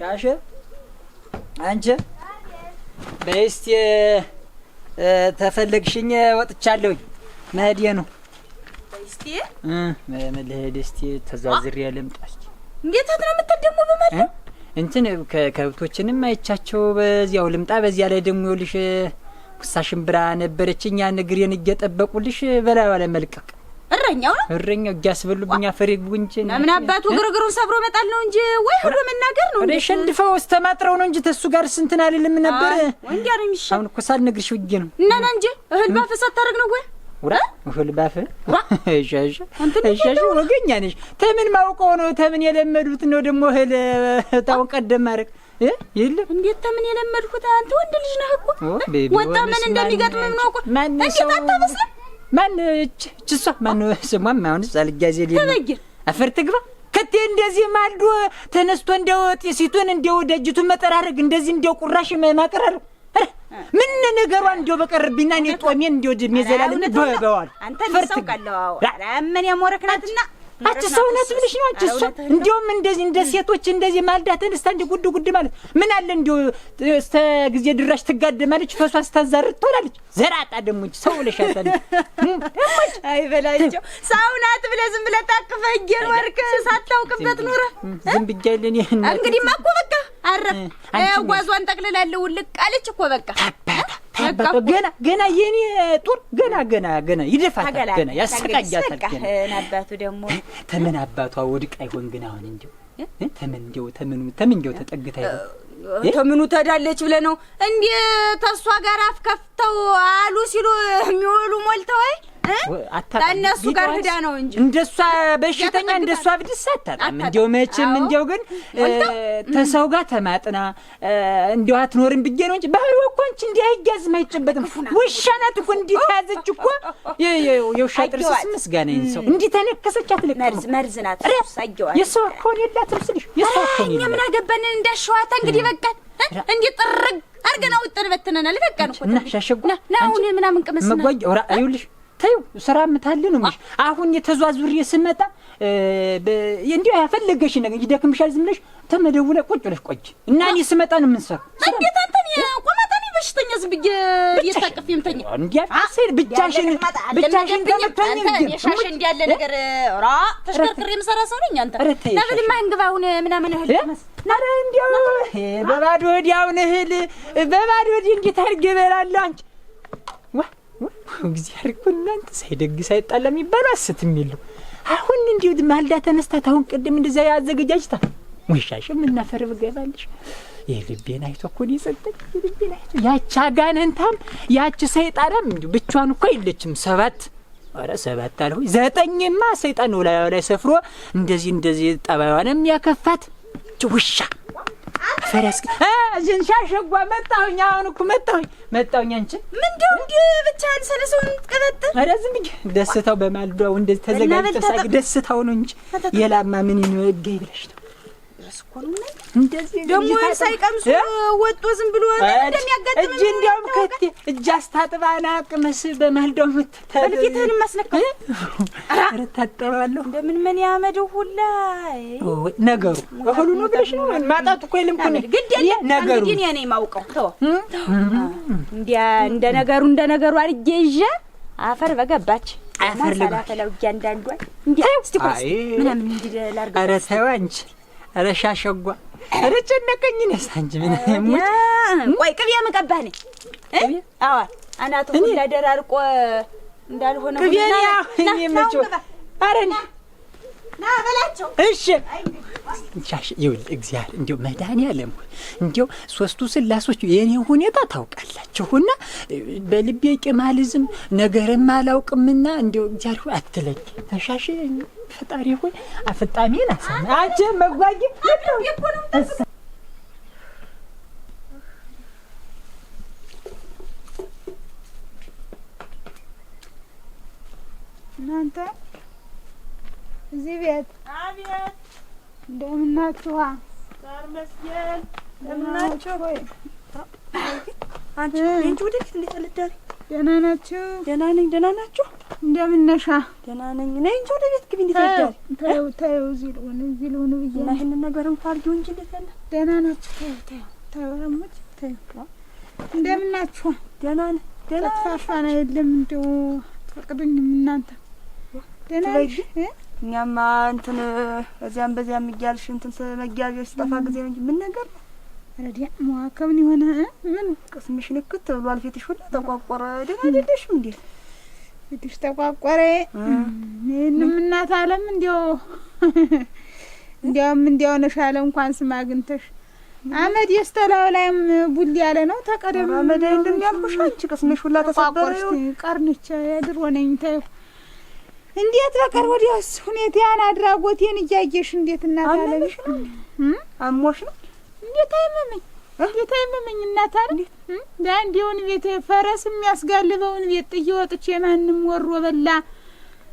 ሻሽ አንቺ በስቲ ተፈለግሽኝ ወጥቻለሁኝ መሄዴ ነው። እስቲ መለሄድ እስቲ ተዛዝሬ ልምጣ። እስቲ እንዴት ነው የምትደሙ በማለት እንትን ከከብቶችንም አይቻቸው በዚያው ልምጣ። በዚያ ላይ ደግሞ ይኸውልሽ ኩሳሽን ብራ ነበረችኝ ያን እግሬን እየጠበቁልሽ በላዩ ላይ መልቀቅ እረኛው እያስበሉብኝ አፈር ጉንጭ ምን አባቱ ግርግሩን ሰብሮ መጣል ነው እንጂ ወይ ሁሉ መናገር ነው እንዴ? ሸንድፈው እስተማጥረው ነው እንጂ ተሱ ጋር ስንትና አይደለም ነበር። ወንዲያ ነው የሚሻው። አሁን እኮ ሳልነግርሽ ውዬ ነው እና እንጂ እህል ባፍ ሳታረግ ነው ወይ ወራ እህል ባፍ እሺ ወገኛ ነሽ። ተምን ማውቀው ነው ተምን የለመዱት ነው ደግሞ እህል ታውን ቀደም ማረግ የለም። እንዴት ተምን የለመድኩት አንተ ወንድ ልጅ ነህ እኮ ወጣ ምን እንደሚገጥም ነው እኮ እንዴት አታመስልም? ማን እችሷ ማን ስሟም አሁንስ አልጋዜ ሊል አፈር ትግባ ከቴ እንደዚህ ማልዶ ተነስቶ እንደው ጢሲቱን እንደው ደጅቱን መጠራረግ እንደዚህ እንደው ቁራሽ ማቀራረብ ምን ነገሯ እንደው በቀርብኝና እኔ ጦሜን እንደው ድሜ ዘላለም በበዋል አንተ ልሰውቃለሁ ምን የሞረክናትና አጭ ሰውነት ብልሽ ነው አጭ እሷ እንደውም እንደዚህ እንደ ሴቶች እንደዚህ ማልዳ ተነስታ እንደ ጉድ ማለት ምን አለ እንደው እስተ ጊዜ ድራሽ ትጋደማለች ፈሷ ስታዛርጥ ትሆናለች። ዘራጣ ደሞ ሰው ለሻታል አይ በላቸው ሳውናት ብለህ ዝም ብለህ ታቅፈኝ ወርክ ሳታውቅበት ኑረ ዝም ብቻለኝ እንግዲህ ማኮ በቃ አረፍ ጓዟን ጠቅልላለሁ ልቅ አለች እኮ በቃ ገና የኔ ጡር ገና ይደፋታል ገና ያስቀያታል ገና አባቱ ደግሞ ተምን አባቷ ወድቅ አይሆን ግን አሁን እንደው ተምን እንደው ተጠግታ ተምኑ ተዳለች ብለህ ነው እንዴ? ተሷ ጋር አፍከፍተው አሉ ሲሉ የሚወሉ ሞልተው ታነሱ ጋር ሄዳ ነው እንጂ እንደሷ በሽተኛ እንደሷ ብድስ አታጣም። እንደው መቼም እንደው ግን ተሰው ጋር ተማጥና እንደው አትኖርም ብዬ ነው እንጂ ባህሪው እኮ አንቺ እንዲህ አይጋዝም አይጨበጥም። ውሻ ናት እኮ እንዲህ ታዘች እኮ የውሻ ጥርስስ ምስጋና ይንሰው እንዲህ ተነከሰች አትለቅም። መርዝ ናት ሳይገዋ የሰው እኮ ነው የላትም ስልሽ የሰው እኮ ነው። እኛ ምን አገባን እንዳሸዋታ እንግዲህ በቃ እንዲህ ጥርግ አርገና ወጥተን በተነናል በቃ ነው እና ሻሸጉና ናሁን ምናምን ቀመስና መጓጅ ወራ አይውልሽ ታዩ ስራ ምታለ ነው ምሽ አሁን የተዟዙሪ ስመጣ እንዴ ያፈለገሽ ነገር ይደክምሻል ዝም ብለሽ ተመደውለ ቁጭ ብለሽ ቆይ እና እኔ ስመጣ ነው የምንሰራ እንዴት አንተን ቆማጣኒ በሽተኛ ዝም ብዬ እየታቀፍ የምተኛ እንዴ አሰር ብቻሽን ተመተኝ እንዴ ሻሽ እንዲያለ ነገር ራ ተሽከርክሬ የምሰራ ሰው ነኝ አንተ ለምን ማንግባውን ምናምን እህል ተመስ አረ እንዴው በባዶ ወዲያውን እህል በባዶ ወዲ እንዴት አድርጌ እበላለሁ አንቺ እግዚአብሔር እኮ እናንተ ሳይደግስ አይጣላ የሚባለው አስትም የለው። አሁን እንዲሁ ማልዳ ተነስታ ታውን ቅድም እንደዛ ያዘገጃጅታ ወይሻሽም እና ፈርብ ገባልሽ የልቤን አይቶ እኮ ነው የሰጠኝ የልቤን አይቶ ያቺ አጋነንታም ያቺ ሰይጣንም እንዲሁ ብቻዋን እኮ የለችም። ሰባት አልሁ ዘጠኝማ ሰይጣን ነው ላይ ሰፍሮ እንደዚህ ጠባዩንም ያከፋት ውሻ ፈረስ ሻሸጓ መጣሁኝ። አሁን እኮ መጣሁኝ አንቺ ምንድነው እንዴ ብቻህን ሰለሰውን ተቀበጥ አረ ዝም ብዬ ደስታው በማልዷው እንደዚህ ተዘጋጅቶ ሳቅ ደስታው ነው እንጂ የላማ ምን ይወገይ ብለሽ ነው ረስኮኑ እንደዚህ ደሞ ሳይቀምሱ ወጥቶ ዝም ብሎ እንደሚያጋጥም እጅ እንዲያውም ከቴ እጅ አስታጥባና ቅመስ በማልዷው በልኪተን ማስነካ አረ ታጠባለሁ እንደምን ምን ያመደው ሁላ ነገሩ ሁሉ ነው ብለሽ ነው ማጣት እኮ የለም ግድ ነገሩ ግን የኔ ማውቀው ተው እንደ ነገሩ አርጌ ይዤ አፈር በገባች አፈር ለባፈለው እያንዳንዷ እንዴ እስቲ ቆይ ምናምን እንዲህ ላርጋ አረ ተው አንቺ አረ ሻሸጓ አረ ጨነቀኝ ነስ አንቺ ምን ቆይ ቅቤ መቀባህ ነኝ አዎ አናቱ ሁላ ደራርቆ እንዳልሆነ ቅቤ ነው የሚመቸው አረ ና በላቸው እሺ ሻሽ ይውል እግዚአብሔር እንዴው መድኃኒዓለም እንዴው ሶስቱ ስላሶች የኔ ሁኔታ ታውቃላችሁና በልቤ ቂማልዝም ነገርም አላውቅምና እንዴው እግዚአብሔር አትለኝ ተሻሽ ፈጣሪ ሆይ አፍጣሜን አሰማ አንቺ መጓጊ እናንተ እዚህ ቤት አቤት እንደምን ናችሁ? ዛር መስገን እንደምን ናችሁ? አንቺ እንጂ ወዴት እንዴት አልዳሪ ደህና ናችሁ? ደህና ነኝ። ደህና ናችሁ? እንደምን ነሽ? ደህና ነኝ። ነይ እንጂ ወደ ቤት ግቢ። እንዴት አደረ? ታዩ እዚህ ልሆን ብዬሽ እና ይሄንን ነገር እንኳን አድርጊው እንጂ እንዴት አለ? ደህና ናችሁ? ታዩ ረሞች ታዩ እንደምን ናችሁ? ደህና ነን። ደህና ተፋፋና የለም እንደው ፈቅዱኝም እናንተ ደህና ነሽ? እኛማ እንትን እዚያም በዚያም እያልሽ እንትን መጋቢያሽ ጠፋ ጊዜ ነው እንጂ ምን ነገር ነው? ረዲያ ሟከምን የሆነ ምን ቅስምሽ ንክት ብሏል። ፊትሽ ሁሉ ተቋቆረ። ደህና አይደለሽም እንዴ? ፊትሽ ተቋቆረ። ይሄንም እናት አለም እንዲያው ነሻለ እንኳን ስም አግኝተሽ አመድ የስተላው ላይም ቡል ያለ ነው። ተቀደም አመድ እንደሚያልኩሽ አንቺ ቅስምሽ ሁሉ ተሰበረ። ቀርንቻ ያድር ሆነኝ ታዩ እንዴት በቀር ወዲያስ ሁኔታን አድራጎቴን እያየሽ እንዴት እናት አለሽ አሞሽ ነው? እንዴት አይመመኝ እናት አለ ዳንዲውን ቤት ፈረስ የሚያስጋልበውን ቤት ጥዬ ወጥቼ ማንም ወሮ በላ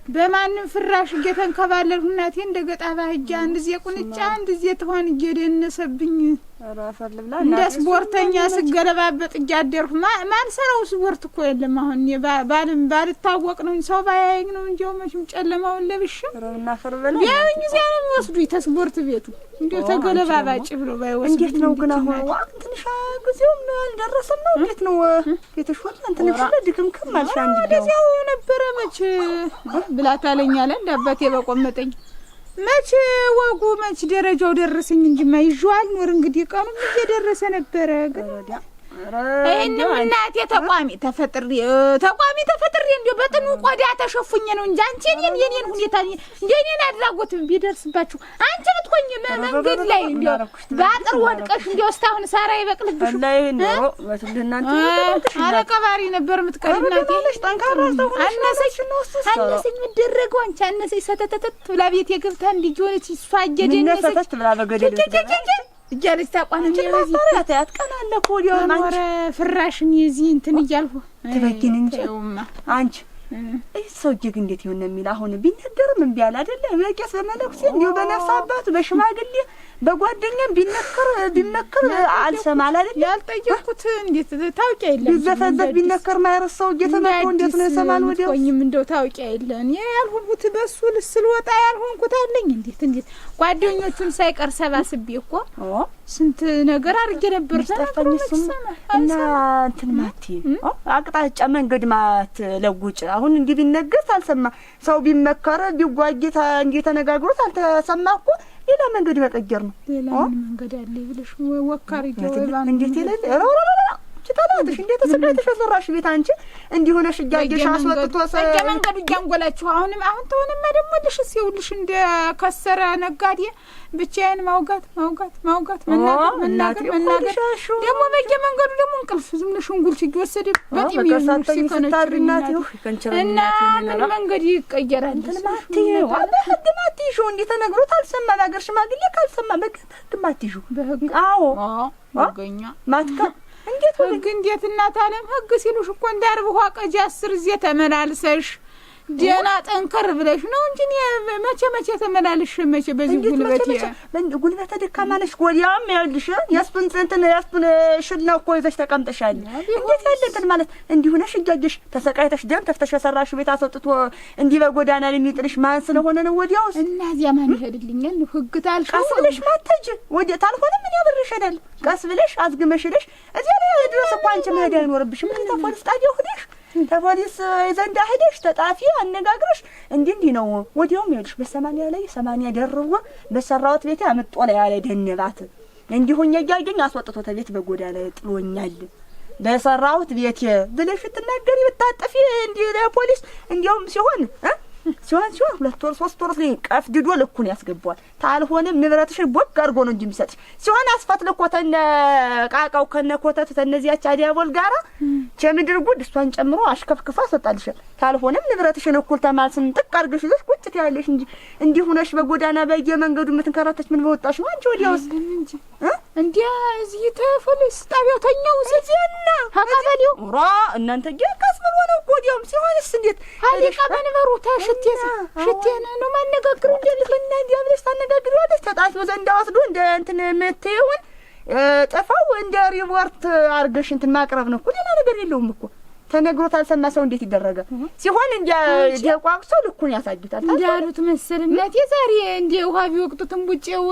በማንም ፍራሽ እየተንከባለልኩ እናቴ እንደ ገጣባ ሂጅ አንድ ዜ ቁንጫ አንድ ዜ ትሆን እየደነሰብኝ ራፈልብላ እንደ ስፖርተኛ ስገለባበጥ እያደርኩ ማን ሰራው ስፖርት እኮ የለም። አሁን ባልታወቅ ነው ሰው ባያየኝ ነው እንጂ መቼም ጨለማውን ለብሽ ረና ፈርበላ ያውኝ እዚያ ነው የሚወስዱኝ ተስፖርት ቤቱ እንዴ ተገለባባጭ ብሎ ባይወስዱ። እንዴት ነው ግን አሁን ወቅት ትንሽ ጊዜውም አልደረሰም ነው? እንዴት ነው የተሾለ እንትን ድክምክም ማለት አንድ ጊዜው ነበረ መች ብላት አለኛለ እንዳባቴ በቆመጠኝ መች ወጉ መች ደረጃው ደረሰኝ እንጂ ማይዟል ኖር እንግዲህ ቀኑ እየደረሰ ነበረ። ግን እኔም እናቴ ተቋሚ ተፈጥሬ እንዴ በጥኑ ቆዳ ተሸፉኝ ነው እንጂ አንቺ የኔን ሁኔታ የኔን አድራጎት ቢደርስባችሁ አንቺ ብትቆኝ መንገድ ላይ እንዴ ባጥር ወድቀሽ እንዴ እስካሁን ሳራ ይበቅልብሽ ላይ ነው ወትልናንተ አለቀባሪ ነበር የምትቀሪ እናቴ። ጠንካራ ሰው አነሰኝ ምደረገው አንቺ አነሰኝ ሰተተተት ብላ ቤት የገብታ እንዲጆነች እሷ እየደነሰች ብላ በገደል እያለች ታቋንም የበዚህ ያትቀናለ ኮዲው ማንቺ ፍራሽን የዚህ እንትን እያልኩ ትበጊን እንጂ አንቺ ሰውዬ ግን እንዴት ይሆን የሚል አሁን ቢነገርም እምቢ አለ አይደለ? በቄስ በመለኩሴ እንዲሁ በነፍስ አባቱ በሽማግሌ በጓደኛም ቢመከር አልሰማል አይደል? ያልጠየቁት እንዴት ታውቂያ የለም ቢዘፈዘፍ ቢነከር ማይረሳው እየተመጣው እንዴት ነው የሰማል? ወዲያው ቆይም እንደው ታውቂያ የለን ያልሆንኩት በሱ ልስል ወጣ ያልሆንኩት አለኝ። እንዴት ጓደኞቹን ሳይቀር ሰባስቤ እኮ ስንት ነገር አድርጌ ነበር። ተፈኝሱም እና እንትን ማቲ አቅጣጫ መንገድ ማት ለጉጭ አሁን እንዲህ ቢነገር አልሰማ ሰው ቢመከረ ቢጓጊታ እንዲህ ተነጋግሮት አልተሰማ እኮ ሌላ መንገድ መቀየር ነው። ሌላ መንገድ አለ ብለሽ ወካሪ ጀዋባ እንዴት ይላል ችታላትሽ እንዴት ተሰደተሽ ወራሽ ቤት አንቺ እንዲሆነሽ እያየሽ አስወጥቶ መንገዱ ጃንጎላችሁ አሁን ተሆነማ ደግሞ ልሽስ ይውልሽ እንደ ከሰረ ነጋዴ ብቻዬን ማውጋት መናገር ደግሞ በየመንገዱ ደግሞ እንቅልፍ ዝም ብለሽ እንጉልት ይወሰድ በጣም ይወሰድ ሲከነችርናት እና ምን መንገድ ይቀየራል? ማትይው ማትይው እንዴ ተነግሮት አልሰማ ነገር ሽማግሌ ካልሰማ በህግ ማትይው በህግ አዎ ወገኛ ማትካ እንዴት ህግ እንዴት እናት አለም ህግ ሲሉሽ እኮ እንዳርብዋ ቀጂ 10 ጊዜ ተመላልሰሽ ዲያና ጠንከር ብለሽ ነው እንጂ መቼ ተመላልሽ መቼ በዚህ ጉልበት ደካማ ነሽ። ጎዲያም ያልሽ ያስፈን ሽልናው እኮ ይዘሽ ተቀምጠሻል። እንዴት ያለትን ማለት እንዲሁ ነሽ እያየሽ ተሰቃይተሽ ደም ተፍተሽ ሰራሽ ቤት አሰጥቶ እንዲህ በጎዳና ላይ የሚጥልሽ ማን ስለሆነ ነው? ወዲያውስ እና እዚያ ማን ይሄድልኛል? ህግ ታልሽ ቀስ ብለሽ ማተጅ ወዲያ ታልሆነ ምን ያብርሽዳል? ቀስ ብለሽ አዝግመሽልሽ እዚያ ላይ ድረስ እኮ አንቺ መሄድ አይኖርብሽም። ምን ተፎልስ ጣዲው ሄደሽ ተፖሊስ ዘንዳ ሄደሽ ተጣፊ አነጋግረሽ እንዲህ ነው። ወዲያውም ይልሽ በ80 ላይ 80 ደርቦ በሰራውት ቤት አመጣ ላይ ያለ ደንባት እንዲሁኝ ያያገኝ አስወጥቶ ተቤት በጎዳና ላይ ጥሎኛል በሰራውት ቤት ብለሽ ትናገሪ ብታጠፊ እንዲህ ለፖሊስ እንዲያውም ሲሆን 2 ወር 3 ወር ቀፍድዶ ልኩን ያስገባዋል። ታልሆነም ንብረትሽን ቦግ አድርጎ ነው እንጂ የሚሰጥሽ ሲሆን አስፋት ለኮተነ ቃቃው ከነ ኮተት ተነዚያች አዲያቦል ጋራ ቸምድር ጉድ እሷን ጨምሮ አሽከፍክፋ ሰጣልሽ። ታልሆነም ንብረትሽን እኩል ተማልስን ጥቅ አድርገሽ ይዘሽ ቁጭ ያለሽ እንጂ እንዲሁ ነሽ በጎዳና በየመንገዱ የምትንከራተች ምን በወጣሽ ነው አንቺ ወዲያውስ እንዴ እዚህ ተፖሊስ ጣቢያው ተኛው ሲዘና ሀቃባሊው ራ እናንተ ገካስ ምን ሆነው ወዲያውም ሲሆንስ እንዴት አሊቃ በነበሩ ሽቴና ነው ማነጋግሩ እንደልፈና እንዲያብለሽ ታነጋግሩ አለሽ ተጣጣ ዘንዳ ወስዶ እንደ እንትን መተውን ጠፋው እንደ ሪፖርት አርገሽ እንትን ማቅረብ ነው እኮ ሌላ ነገር የለውም እኮ ተነግሮት አልሰማ ሰው እንዴት ይደረጋል? ሲሆን እንደ ደቋቅሶ ልኩን ያሳግታል። እንዳሉት መሰል እናቴ ዛሬ እንደ ውሃ ቢወቅጡትም ቡጬው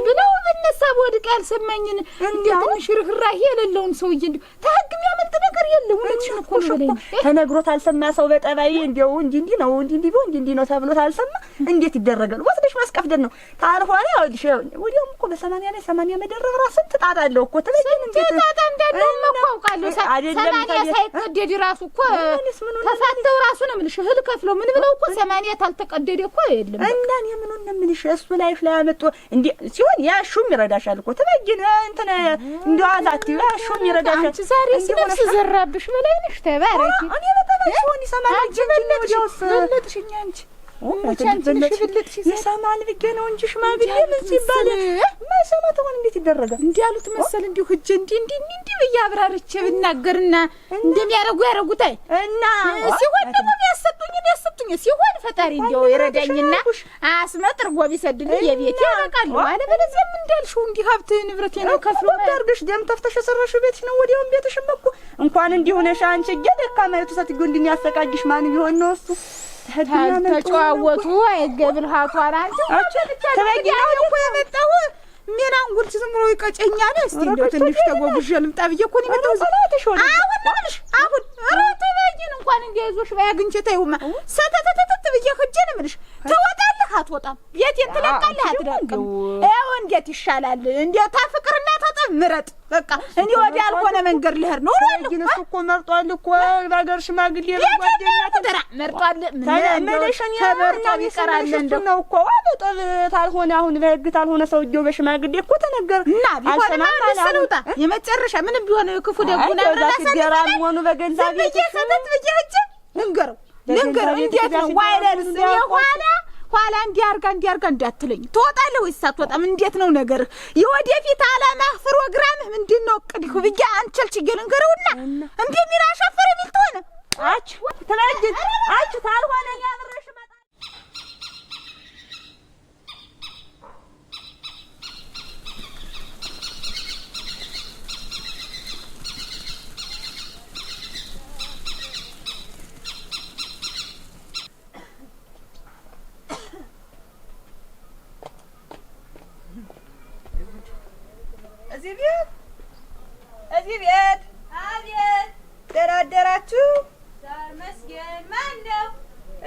ብለው ብነሳ በወድቅ ያልሰማኝን እንደ ትንሽ ርህራሄ የሌለውን ሰውዬ እንዲሁ ተህግ የሚያመልጥ ነገር የለም። እውነትሽን እኮ ነው በለኝ። ተነግሮት አልሰማ ሰው በጠባይ እንዲያው እንዲህ ነው እንዲህ ነው ተብሎት አልሰማ እንዴት ይደረጋል? ወስደሽ ማስቀፍደን ነው ታልሆነ ያውልሽ ወዲያውም እኮ በ80 ላይ 80 መደረብ ራሱ ትጣጣ አለው እኮ ተበየን እንዴ ታጣ እንዳለው መቋውቃለሁ ሰማንያ ሳይቀደድ ራሱ እኮ ተፋተው ራሱ ነው የምልሽ እህል ከፍለው ምን ብለው እኮ 80 ታልተቀደደ እኮ የለም። እና እኔ ምኑን ነው የምልሽ እሱ ላይፍ ላይ አመጡ እንዴ ሲሆን ያሹም ይረዳሻል እኮ ተበየን እንትን እንደው አዛት ያሹም ይረዳሻል። አንቺ ዛሬ ስለስ ዘራብሽ በላይ ነሽ ተባረኪ። እኔ በጣም ሲሆን ይሰማል እንጂ ወዲያውስ በለጥሽኛ አንቺ የሰማን ብዬ ነው እንጂ ሽማግሌ ምን ሲባል ማይሰማ ተሆን እንዴት ይደረጋል? እንዲህ ያሉት መሰል እንዲሁ ህጅ እንዲህ ብያብራርቼ ብናገርና እንደሚያረጉ ያረጉታይ እና ሲሆን ደግሞ ቢያሰጡኝ ሲሆን ፈጣሪ እንዲያው ይረዳኝና አስመጥርጎ ቢሰድልኝ የቤት ያረቃሉ አለ። በለዚያ ምን እንዳልሽው እንዲህ ሀብት ንብረቴ ነው ከፍሎ አድርገሽ ደም ተፍተሽ የሰራሽው ቤትሽ ነው። ወዲያውም ቤትሽ መኩ እንኳን እንዲሁ ነሽ አንቺ ገደካ ማለት ሰትጎ እንድንያሰቃጅሽ ማን ቢሆን ነው እሱ ተጫዋወቱ አይገብር ሀቷራ አንቺ ተበጊያው እኮ የመጣው ምን አንጉልች ዝም ብሎ ይቀጨኛል። እስቲ እንደው ትንሽ ተጎጉሽ ልምጣ ብዬ እኮ ነው የመጣው። አሁን ተበጊን እንኳን እንዲያይዞሽ ባያግንቼ ታዩማ ሰተተተተ ብዬ ሂጄ ነው የምልሽ። ትወጣለህ አትወጣም? ቤቴን ትለቃለህ አትለቅም? ይኸው እንዴት ይሻላል? እንዴት ታፍቅርና ተጠብ ምረጥ። በቃ እኔ ወዲያ ያልሆነ መንገድ ልሄድ ነው። ግን እሱ እኮ መርጧል እኮ ባገር ሽማግሌ ጓደኛ ተራ መርጧል። ተመለሽኝ ተበርቶ ይቀራል እንደው እኮ ወጣ ታልሆነ አሁን በህግ ታልሆነ ሰውዬው በሽማግሌ እኮ ተነገር እና ቢሆንማ ደስለውታ የመጨረሻ ምንም ቢሆን ክፉ ደጉና ተዛሲገራል ሆኑ በገንዘብ ሰተት ብዬ ሂጅ ልንገረው እንዴት ነው ዋይለልስ ኋላ እንዲያርጋ እንዳትለኝ። ትወጣለህ ወይስ አትወጣም? እንዴት ነው ነገርህ? የወደፊት ዓላማ ፕሮግራምህ ምንድነው? ቅዲሁ ብዬ አንቸልችጌ ልንገረውና እንደሚራ አሻፈረ ቢል ተሆነ አች ተላጅ አች ታልሆነ ያብረሽ መጣ እዚህ ቤት አቤት ደህና አደራችሁ? መስገን ማን ነው?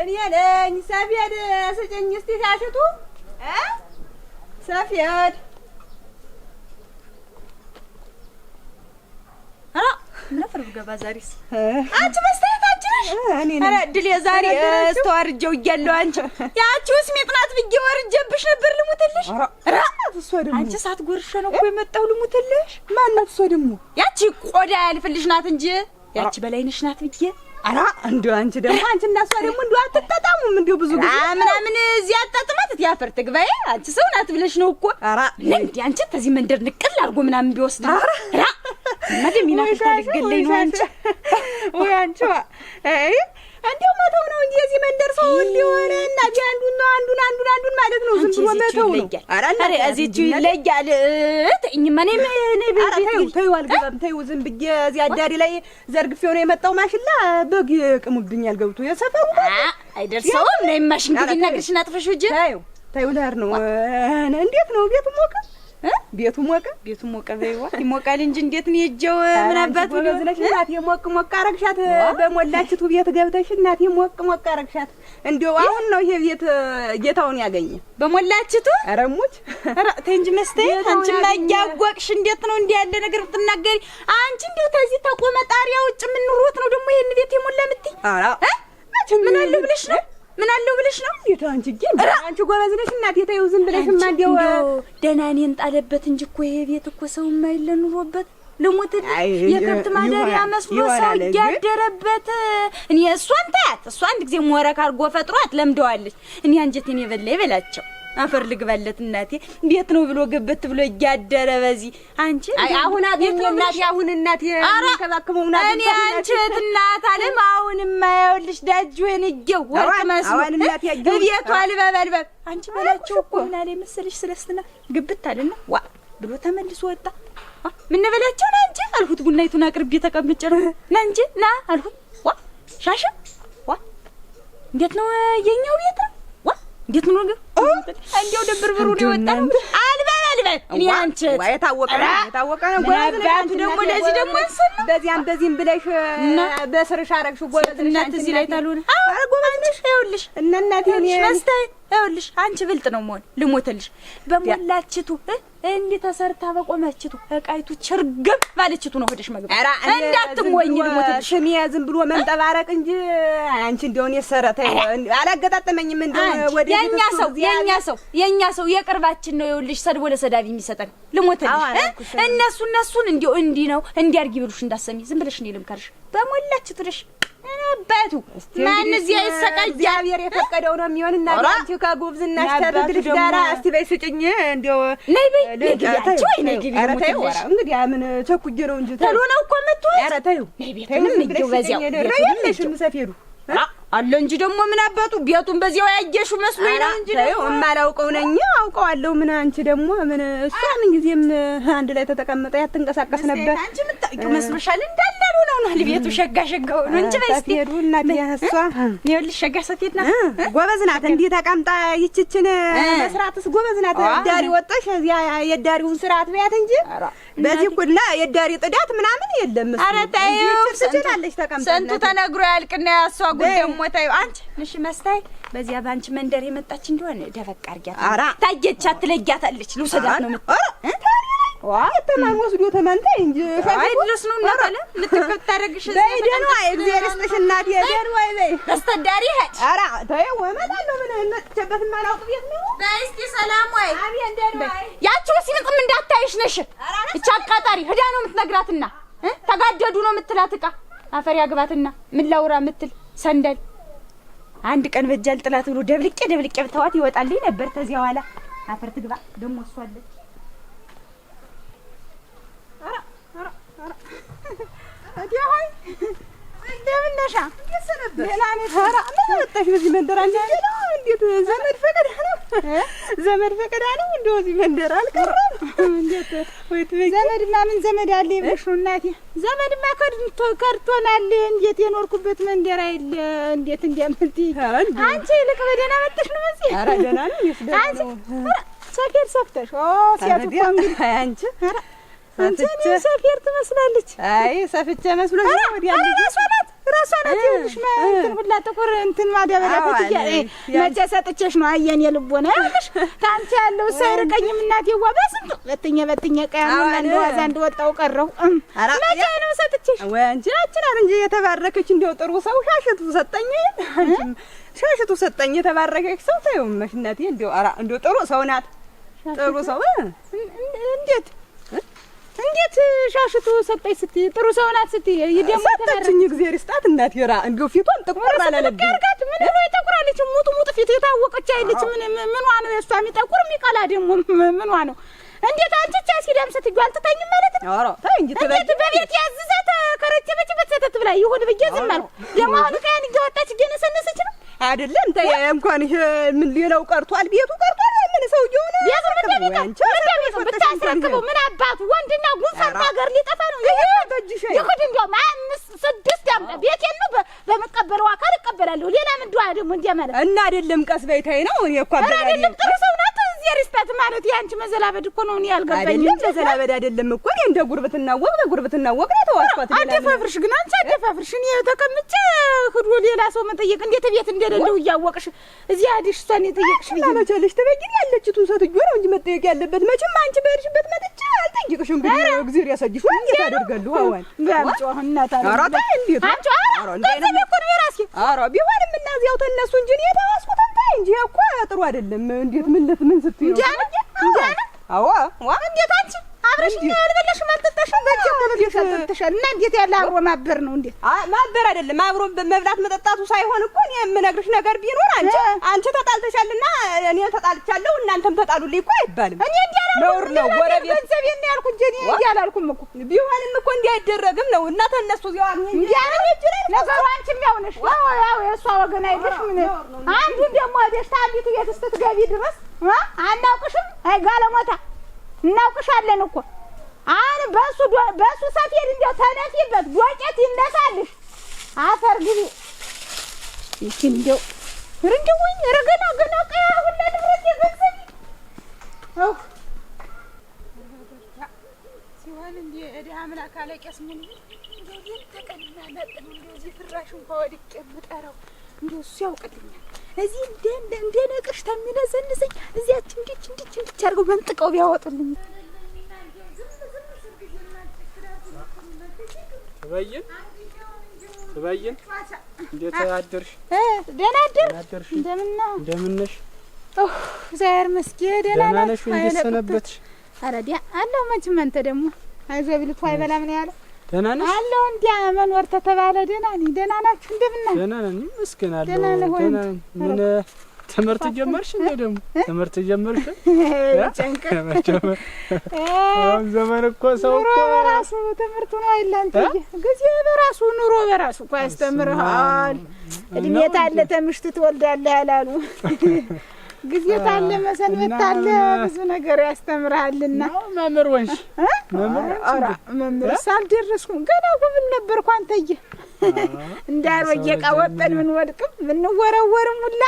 እኔ ነኝ። ሰፌድ ስጭኝ እስቲ ሲያሽቱ ሰፌድ ነፍር ገባ ዛሬስ አንቺ መስጠት አንቺ ነሽ? ኧረ ድል የዛሬስተዋርጀው እያለሁ አንቺ ያቺውስ ሚጥናት ብዬ ወርጀብሽ ነበር። ልሙትልሽ እሷ ደግሞ አንቺ ሳትጎርሽ ነው እኮ የመጣው። ልሙትልሽ ማናት? እሷ ደግሞ ያቺ ቆዳ ያልፍልሽ ናት እንጂ ያቺ በላይነሽ ናት ብዬ። ኧረ እንደው አንቺ ደግሞ አንቺ እና እሷ ደግሞ እንደው አትጣጣሙም? እንደው ብዙ ጊዜ ምናምን እዚህ አጣጥማት ያፈር ትግባይ አንቺ ሰው ናት ብለሽ ነው እኮ። ኧረ እንዴ አንቺ ተዚህ መንደር ንቅል አድርጎ ምናምን ቢወስድ ኧረ መደሚና ታልገለኝ ነው አንቺ ወይ አንቺ አይ እንደው መተው ነው እንጂ እዚህ መንደር ሰው እንዲሆነ እና አንዱን ማለት ነው። ዝም ብሎ መተው ነው። ኧረ እዚህች ይለያል። ተይኝማ እኔ ተይው አልገባም። ተይው ዝም ብዬ እዚህ አዳሪ ላይ ዘርግፌው ነው የመጣው። ማሽላ በግ ቅሙብኛል ገብቶ የሰፈሩ አይደርሰውም። ነይ ማሽን ግን ነግርሽና አጥፈሽ ሂጂ። ተይው ልሄድ ነው። እንዴት ነው ቤቱ ሞቀ? ቤቱ ሞቀ በይዋ ይሞቃል እንጂ እንዴት ነው የጀው? ምን አባቱ ነው ዝለሽ እናቴ ሞቅ አረግሻት። በሞላችቱ ቤት ገብተሽ እናቴ ሞቅ አረግሻት። እንደው አሁን ነው ይሄ ቤት ጌታውን ያገኘ በሞላችቱ። ኧረ ሙች ኧረ ተይ እንጂ መስጠይ አንቺ ማያጓቅሽ እንዴት ነው እንዲህ ያለ ነገር ብትናገሪ አንቺ? እንደው ተዚህ ተቆመ ጣሪያ ውጭ ምን ኑሮት ነው ደግሞ ይሄን ቤት የሞላ የምትይ? ኧረ ምን አለው ብለሽ ነው? ምን አለው ብለሽ ነው? እንዴት አንቺ ግን አንቺ ጎበዝ ነሽ እናቴ። ተይው ዝም ብለሽማ እንደው ደህና እኔን ጣለበት እንጂ እኮ ይሄ ቤት እኮ ሰው የማይለ ኑሮበት ልሙት የከብት ማደሪያ መስሎ ሰው ያደረበት። እኔ እሷን ታያት እሷ አንድ ጊዜ ሞረክ አድርጎ ፈጥሯት ለምደዋለች። እኔ አንጀቴን የበላ ይበላቸው አፈር ልግባለት እናቴ። ቤት ነው ብሎ ገበት ብሎ ያደረ በዚህ አንቺ አሁን አገኘ እናቴ። አሁን እናቴ ተባከመው እናቴ እኔ አንቺ እናት አለም አሁን የማያውልሽ ዳጅ ወይን ይገው ወርቅ መስሎ አሁን እናቴ ያገው ቤቱ አልበልበል አንቺ በላቸው እኮ ምን አለ መሰለሽ ስለስትና ግብት አለና ዋ ብሎ ተመልሶ ወጣ። ምን በላቸው ና እንጂ አልሁት። ቡናይቱን አቅርቤ ተቀምጬ ነው ና እንጂ ና አልሁት። ዋ ሻሽ ዋ እንዴት ነው የኛው ቤት ዋ እንዴት ነው ነገር እንዴው ድብርብሩ ነው የወጣው አልበል እኔ አንቺ የታወቀ ነው ጎበዝ ደግሞ ለዚህ ደግሞ በዚህም ብለሽ በስርሽ አረግሽ ጎበዝ እናት እዚህ ላይ ታሉን ጎበዝ ነሽ ይኸውልሽ እናቴ እኔ መስታይ ይኸውልሽ አንቺ ብልጥ ነው መሆን ልሞትልሽ በሞላችቱ እንዴ ተሰርታ በቆመችቱ እቃይቱ ችርግም ባለችቱ ነው ሆደሽ መግባት እንዳትሞኝ ልሞትልሽ ሽሚ ዝም ብሎ መንጠባረቅ እንጂ አንቺ እንደውን የሰረተ አላገጣጠመኝም እንደው ወደ የኛ ሰው የቅርባችን ነው ይኸውልሽ ሰድቦ ለሰዳቢ የሚሰጠን ልሞትልሽ እነሱን እንደው እንዲ ነው እንዲያርጊ ብሉሽ እንዳሰሚ ዝም ብለሽ ነው ልምከርሽ በሞላችቱ ድረሽ አባቱ ማን እዚህ አይሰቃይ እግዚአብሔር የፈቀደው ነው የሚሆንና አንቺ ከጉብዝናሽ ተድልሽ ጋራ እስቲ በይ ስጭኝ እንደው ነይ በይ ነይ ግቢ እንግዲህ ምን ቸኩጄ ነው እንጂ ተሎ ነው እኮ መጥቶ ኧረ ተይው ነይ ቤቱንም እንዲው በዚያው ቤቱንም ሰፌዱ አለ እንጂ ደግሞ ምን አባቱ ቤቱን በዚያው ያየሽው መስሎኝ ነው እንጂ ነው የማላውቀው ነኝ አውቀዋለሁ ምን አንቺ ደግሞ ምን እሷ ምን ጊዜም አንድ ላይ ተተቀመጠ ያትንቀሳቀስ ነበር አንቺ ምታውቂው መስሎሻል እንዳላሉ ነው ቤቱ ሸጋሸጋው ነው እንጂ በስቲ ሄዱ እናት ያሷ ይኸውልሽ ሸጋ ሰቴት ናት ጎበዝ ናት እንዴ ተቀምጣ ይችችን መስራትስ ጎበዝ ናት ዳሪ ወጣሽ እዚያ የዳሪውን ስርዓት በያት እንጂ በዚህ ሁላ የዳሪ ጥዳት ምናምን የለም ኧረ ተይው ትችላለሽ ተቀምጣ ሰንቱ ተነግሮ ያልቅና ያሷ ጉዳይ ሞታዩ አንቺ እሺ መስታይ በዚያ ባንቺ መንደር የመጣች እንደሆነ ደፈቅ አርጊያት ታየቻ ትለጊያታለች ልውሰዳት ነው ተማን ወስዶ ተማንታ እንጂ አይ ድረስ ነው እናታለ ልትፈታረግሽ በይደን ወይ እግዚአብሔር ይስጥሽ እናቴ በይደን ወይ በይ አስተዳሪ ሄድ ኧረ ተይው እመጣለሁ ምን እንመጥቼበት ማላውቅ ቤት ነው በስቲ ሰላም ወይ አብይ እንደን ወይ ያቺው ሲልቅም እንዳታይሽ ነሽ እቻ አቃጣሪ ሄዳ ነው የምትነግራትና ተጋደዱ ነው የምትላት ዕቃ አፈር ያግባትና ምን ላውራ የምትል ሰንደል አንድ ቀን በጃል ጥላት ብሎ ደብልቄ ብታዋት ይወጣልኝ ነበር ተዚያ በኋላ አፈር ትግባ ደሞ እሷለች አዲያይ እንደምን ነሽ እንደሰነበት ለላኔ ታራ ምን ወጣሽ በዚህ መንደር አንቺ ነው እንዴት ዘመድ ፈቀዳ ነው እንደው እዚህ መንደር አልቀረም እንዴት ወይ ዘመድማ ምን ዘመድ አለ ይብለሽ ነው እናቴ ዘመድማ ከርቶናል እንዴት የኖርኩበት መንደር አይደል እንዴት እንደምትይ አንቺ ልክ በደህና መጥተሽ ነው እዚህ ኧረ ደህና ነኝ አንቺ ሰፊር ሰፍተሽ ሲያጥፋ እንግዲህ አንቺ አንቺ ሰፊር ትመስላለች አይ ሰፍቼ መስሎሽ ነው ወዲያ ራሷ ናት ይኸውልሽ እንትን ሁላ ጥቁር እንትን ማዳበሪያ ፈትያ መቼ ሰጥቼሽ ነው አየን የልቦና ይኸውልሽ ታንቺ ያለው ሳይርቀኝም እናቴዋ በስንቱ በትኛ ቀያም እንደዋዛ እንደወጣው ቀረው መቼ ነው ሰጥቼሽ ወይ አንቺ እንጂ የተባረከች እንደው ጥሩ ሰው ሻሽቱ ሰጠኝ አንቺም ሻሽቱ ሰጠኝ የተባረከች ሰው ታየው መሽናቴ እንደው አራ እንደው ጥሩ ሰው ናት ጥሩ ሰው እንዴት ሻሽቱ ሰጠኝ ስትይ ጥሩ ሰው ናት ስትይ ይደሞ ሰጠችኝ እግዚአብሔር ይስጣት እናት ይራ እንደው ፊቷን ጥቁር አላለብኝ ካርጋት ምን ነው ይጠቁራለች ሙጡ ፊት የታወቀች አይልች ምንዋ ነው የሷ የሚጠቁር የሚቀላ ደግሞ ምንዋ ነው እንዴት አንቺ ሲደም ስትዩ አልተታኝም ማለት ነው ኧረ ታይ እንጂ እንዴት በቤት ያዝዛት ከረቸበችበት ሰተት ብላ ይሁን ብዬ ዝም አልኩ ደግሞ አሁን ካን ይወጣች ገነሰነሰች ነው አይደለም ታይ እንኳን ይሄ ምን ሌላው ቀርቷል ቤቱ ቀርቷል ምን ሰውየው ነው ቤቱ ብታስረክበው ምን አባቱ ወንድና ጉንፋን ሀገር ሊጠፋ ነው ይሄ በጅሽ ይሁን እንደው 5 6 ያምጣ ቤቴን ነው በመቀበለው አካል እቀበላለሁ ሌላ ምን ዱአ ደግሞ እንዲያመለ እና አይደለም ቀስ በይታይ ነው እኔ እኮ አይደለም ጥሩ ሰው ናት እዚህ ሪስፔክት ማለት ያንቺ መዘላበድ እኮ ነው እኔ ያልገባኝ አይደለም መዘላበድ አይደለም እኮ እኔ እንደ ጉርብትና ወግ ነው ተዋስኳት አደፋፍርሽ ግን አንቺ አደፋፍርሽ እኔ ተቀምጬ ህዶ ሌላ ሰው መጠየቅ እንዴት ቤት እንደሌለው እያወቅሽ እዚህ አዲሽ እሷን የጠየቅሽ ለመቸልሽ ተበጊን ያለችቱን ሰትጆ ነው እንጂ መጠየቅ ያለበት መቼም አንቺ በርሽበት መጥቼ አልጠይቅሽም ግን እግዚአብሔር ያሳጅሽ ምን ያደርጋሉ አዋን ባምጮ እናታ አራታ እንዴት አንቺ እንደዚህ እኮ ነው የራስኪ አራ ቢሆንም እና እዚያው ተነሱ እንጂ እኔ ተዋስኩት እንታይ እንጂ እኮ ጥሩ አይደለም እንዴት ምን ስትዩ እንዴ አዎ ዋ እንዴት አንቺ አብረሽ ያልበለሽ ማልተጣሽ በጀመረሽ እና እንዴት ያለ አብሮ ማበር ነው እንዴ ማበር አይደለም አብሮ መብላት መጠጣቱ ሳይሆን እኮ እኔ የምነግርሽ ነገር ቢኖር አንቺ ተጣልተሻልና እኔ ተጣልቻለሁ እናንተም ተጣሉልኝ እኮ አይባልም እኔ እንዲያላልኩ ነው ጎረቤት ገንዘብ የኔ ያልኩ እንጂ እኔ እንዲያላልኩም እኮ ቢሆንም እኮ እንዲያይደረግም ነው እና ተነሱ እዚያው እንዲያላልኩ ነገሩ አንቺም ያው ነሽ ያው የእሷ ወገን አይደሽ ምን አንዱ ደግሞ ደስታ አንዲቱ ቤት ስትገቢ ድረስ አናውቅሽም አይ ጋለሞታ እናውቅሻለን እኮ አሁን በሱ ሰፌድ እንደው ተነፊበት ዶቄት ይነሳልሽ አፈር ግቢ ይችን እንደው ረንደውኝ ረገና ገና ቀያ ሁላ ንብረት የገንዘብ አው ሲሆን እንደ እዳ አምላክ አለቀስ ምን እንደዚህ ተቀልና ነጥብ እንደዚህ ፍራሽ እንኳን ወድቄ የምጠራው እንደው እሱ ያውቅልኛል። እዚህ እንደ ነቅሽ ተሚነዘንዘኝ እዚያች እንዲች አድርገው መንጥቀው ቢያወጡልኝ። ትበይን እንዴት አደርሽ? ደህና አደርሽ? እንደምን ነሽ? እግዚአብሔር ይመስገን ደህና ነሽ? እንዴት ሰነበትሽ? ኧረ ዲያ አለሁ። መቼም አንተ ደግሞ አይዞህ ብልቱ አይበላም ነው ያለው። ደህና ነሽ? አለሁ። እንዲያ መኖር ተተባለ ደህና ነኝ። ደህና ናችሁ? እንደምን ናችሁ? ደህና ነኝ ይመስገን አለሁ። ደህና ነኝ። ምን ትምህርት ጀመርሽ እንዴ? ደግሞ ትምህርት ጀመርሽ? ጨንቀ አሁን ዘመን እኮ ሰው እኮ በራሱ ትምህርት ነው አይላንተ ጊዜ በራሱ ኑሮ በራሱ እኮ ያስተምርሃል። እድሜ ታለ ተምሽት ትወልዳለህ ያላሉ ጊዜ ታለ መሰንበት ታለ ብዙ ነገር ያስተምርሃልና መምህር ወንሽ መምህር ሳልደረስኩም ገና ጉብል ነበርኩ። አንተዬ እንዳሮጌ ዕቃ ወጠን ምን ወድቅም ምን ወረወርም ሁላ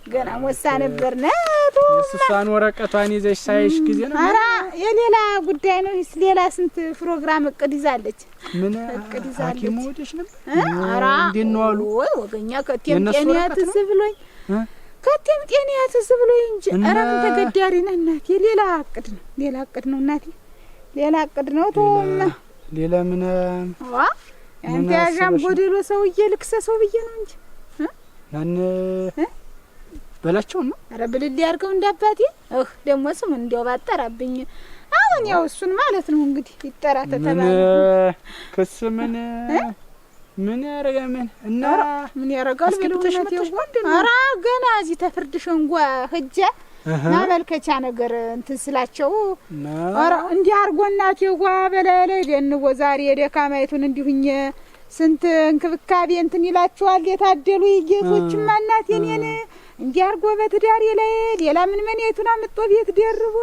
ገና ወሳ ነበር ነቱ እሷን ወረቀቷን ይዘሽ ሳይሽ ጊዜ ነው። ኧረ የሌላ ጉዳይ ነው። ሌላ ስንት ፕሮግራም እቅድ ይዛለች። ምን እቅድ ይዛለች? ሐኪም ወደሽ ነበር? ኧረ እንዴት ነው አሉ? ወይ ወገኛ ከቴም ጤንያት ዝብሎኝ ከቴም ጤንያት ዝብሎኝ እንጂ ኧረ ምን ተገዳሪ ነህ እናቴ። ሌላ እቅድ ነው እናቴ፣ ሌላ እቅድ ነው። ተውና ሌላ ምን አንተ ያዣም ጎደሎ ሰውዬ ልክሰሰው ብዬ ነው እንጂ ማን በላቸው ነው። ኧረ ብልል ያርገው እንዳባቴ ደግሞ ስም እንዲያው ባጠራብኝ። አሁን ያው እሱን ማለት ነው እንግዲህ ይጠራ ተተባለ። ክስ ምን ያረጋ እና ምን ያረጋል ብለውሽ ነው? ኧረ ገና እዚህ ተፍርድ ሸንጓ ሂጅ ማመልከቻ ነገር እንትን ስላቸው ኧረ እንዲህ አርጎ እናቴ ጓ በላይ ደንቦ ዛሬ የደካማይቱን እንዲሁኝ ስንት እንክብካቤ እንትን ይላቸዋል የታደሉ ጌቶችማ እናቴ እኔን እንዲያርጎ በትዳሬ ላይ ሌላ ምን የቱን አምጦ ቤት ደርቦ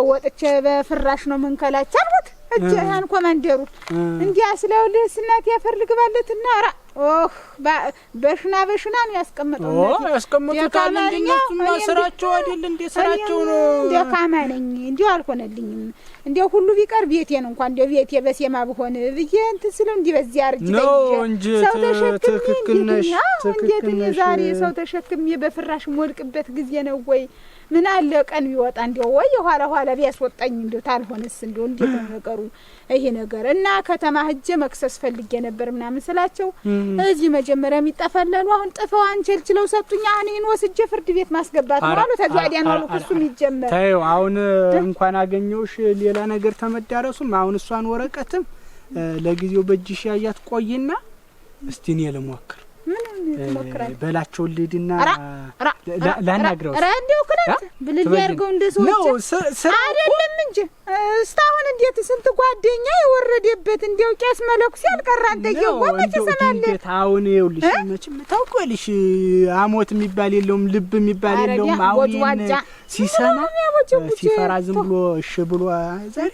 ወጥቼ በፍራሽ ነው መንከላች አልኩት። እጄ ያን ኮማንደሩ እንዲያ ስለውልህ እናቴ ያፈር ልግባለትና ራ በሽና ነው ያስቀመጠው። ያስቀመጡታል እንደነሱማ ስራቸው አይደል እንዴ? ስራቸው ነው። ደካማነኝ እንዲው አልሆነልኝም። እንዲው ሁሉ ቢቀር ቤቴን እንኳን እንዲው ቤቴ በሴማ በሆነ ብዬ እንትን ስለው እንዲህ በዚህ አርጅ ነው እንጂ ትክክል ነሽ። እንዴት ዛሬ ሰው ተሸክሜ በፍራሽ ሞልቅበት ጊዜ ነው ወይ? ምን አለ ቀን ቢወጣ እንዲው ወይ ኋላ ቢያስወጣኝ እንዲው ታልሆነስ እንዲው እንዴት ነገሩ ይሄ ነገር እና ከተማ ሂጄ መክሰስ ፈልጌ ነበር ምናምን ስላቸው እዚህ መጀመሪያ የሚጠፈለሉ አሁን ጥፈው አንቸልችለው ሰጡኝ። እኔን ወስጄ ፍርድ ቤት ማስገባት ነው አሉ። ተዛዲያ ነው ክሱ የሚጀመር። ታዩ አሁን እንኳን አገኘውሽ ሌላ ነገር ተመዳረሱም አሁን እሷን ወረቀትም ለጊዜው በእጅሽ ያያት ቆይና እስቲ እኔ ልሞክር። ምን ትሞክራለህ? በላቸው ልሂድና ላናግረው። እንደው ክለት ብልል ያርገው እንደሰው አይደለም እንጂ እስታሁን እንዴት ስንት ጓደኛ የወረደበት እንዴው ቄስ መለኩስ ያልቀራን ተየው ወመች ሰማለ። እንዴት አሁን ይኸውልሽ መቼም ታውቂያለሽ አሞት የሚባል የለውም ልብ የሚባል የለውም። አሁን ሲሰማ ሲፈራ ዝም ብሎ እሺ ብሎ ዛሬ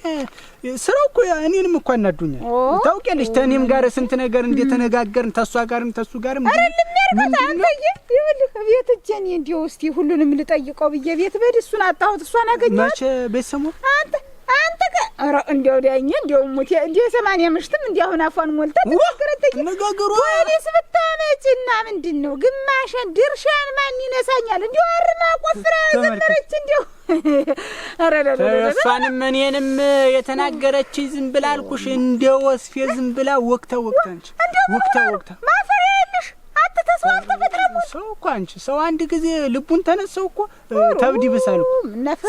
ስራው እኮ እኔንም እኮ አናዱኛል። ታውቂያለሽ ተኔም ጋር ስንት ነገር እንደተነጋገርን ተሷ ጋርም ተሱ ጋርም አይደለም ያርገታ አንተዬ ይኸውልህ ቤት እጄን እንዲው እስቲ ሁሉንም ልጠይቀው ብዬ ቤት በድ እሱን አጣሁት። እሷን አገኘኋት መቼ ቤተሰሙ አንተ ኧረ እንዲያው ዳኝ እንዲያው ሙቴ እንዲያው 80 ምሽትም እንዲያው አሁን አፏን ሞልታ ነገሩ ወዲስ ብታመጭና ምንድነው ግማሽን ድርሻን ማን ይነሳኛል? እንዲያው አርማ ቆፍራ ዘመረች እንዲያው እሷንም እኔንም የተናገረች ዝም ብላ አልኩሽ እንደ ወስፌ ዝም ብላ ወቅታ አንቺ ወቅታ ማፈሪያ የለሽ አትተሰው አልተፈጥረም። ሰው እኮ አንቺ ሰው አንድ ጊዜ ልቡን ተነሰው እኮ ተብዲ ብሳል እኮ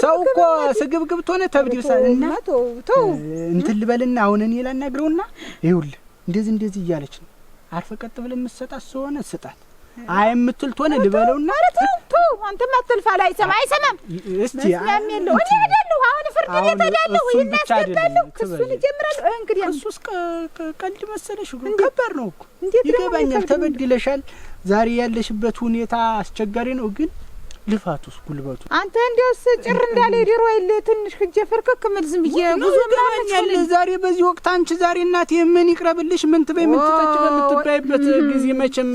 ሰው እኮ ስግብግብ ሆነ ተብዲ ብሳል እና ተው እንትን ልበልና አሁን እኔ ላናግረውና ይኸውልህ እንደዚህ እያለች ነው አርፈ ቀጥ ብለን መስጣት ስለሆነ ስጣት አይ የምትል ሆነ ልበለውና ተው አንተማ አትልፋ ላይ አይሰማም። እስቲ ያሜለው እኔ አይደለሁ አሁን ፍርድ ቤት አይደለሁ ይናስገዳለሁ ክሱን ጀምራለሁ። እንግዲህ እሱስ ቀልድ መሰለሽ ከባድ ነው እኮ ይገባኛል። ተበድለሻል። ዛሬ ያለሽበት ሁኔታ አስቸጋሪ ነው። ግን ልፋቱስ ጉልበቱ አንተ እንዲያውስ ጭር እንዳለ ድሮ አይል ትንሽ ሂጅ ፍርክክ ምን ዝም ብዬ ብዙ ምናምን ያለ ዛሬ በዚህ ወቅት አንቺ ዛሬ እናቴ ምን ይቅረብልሽ ምን ትበይ ምን ትጠጭ በምትባይበት ጊዜ መቼም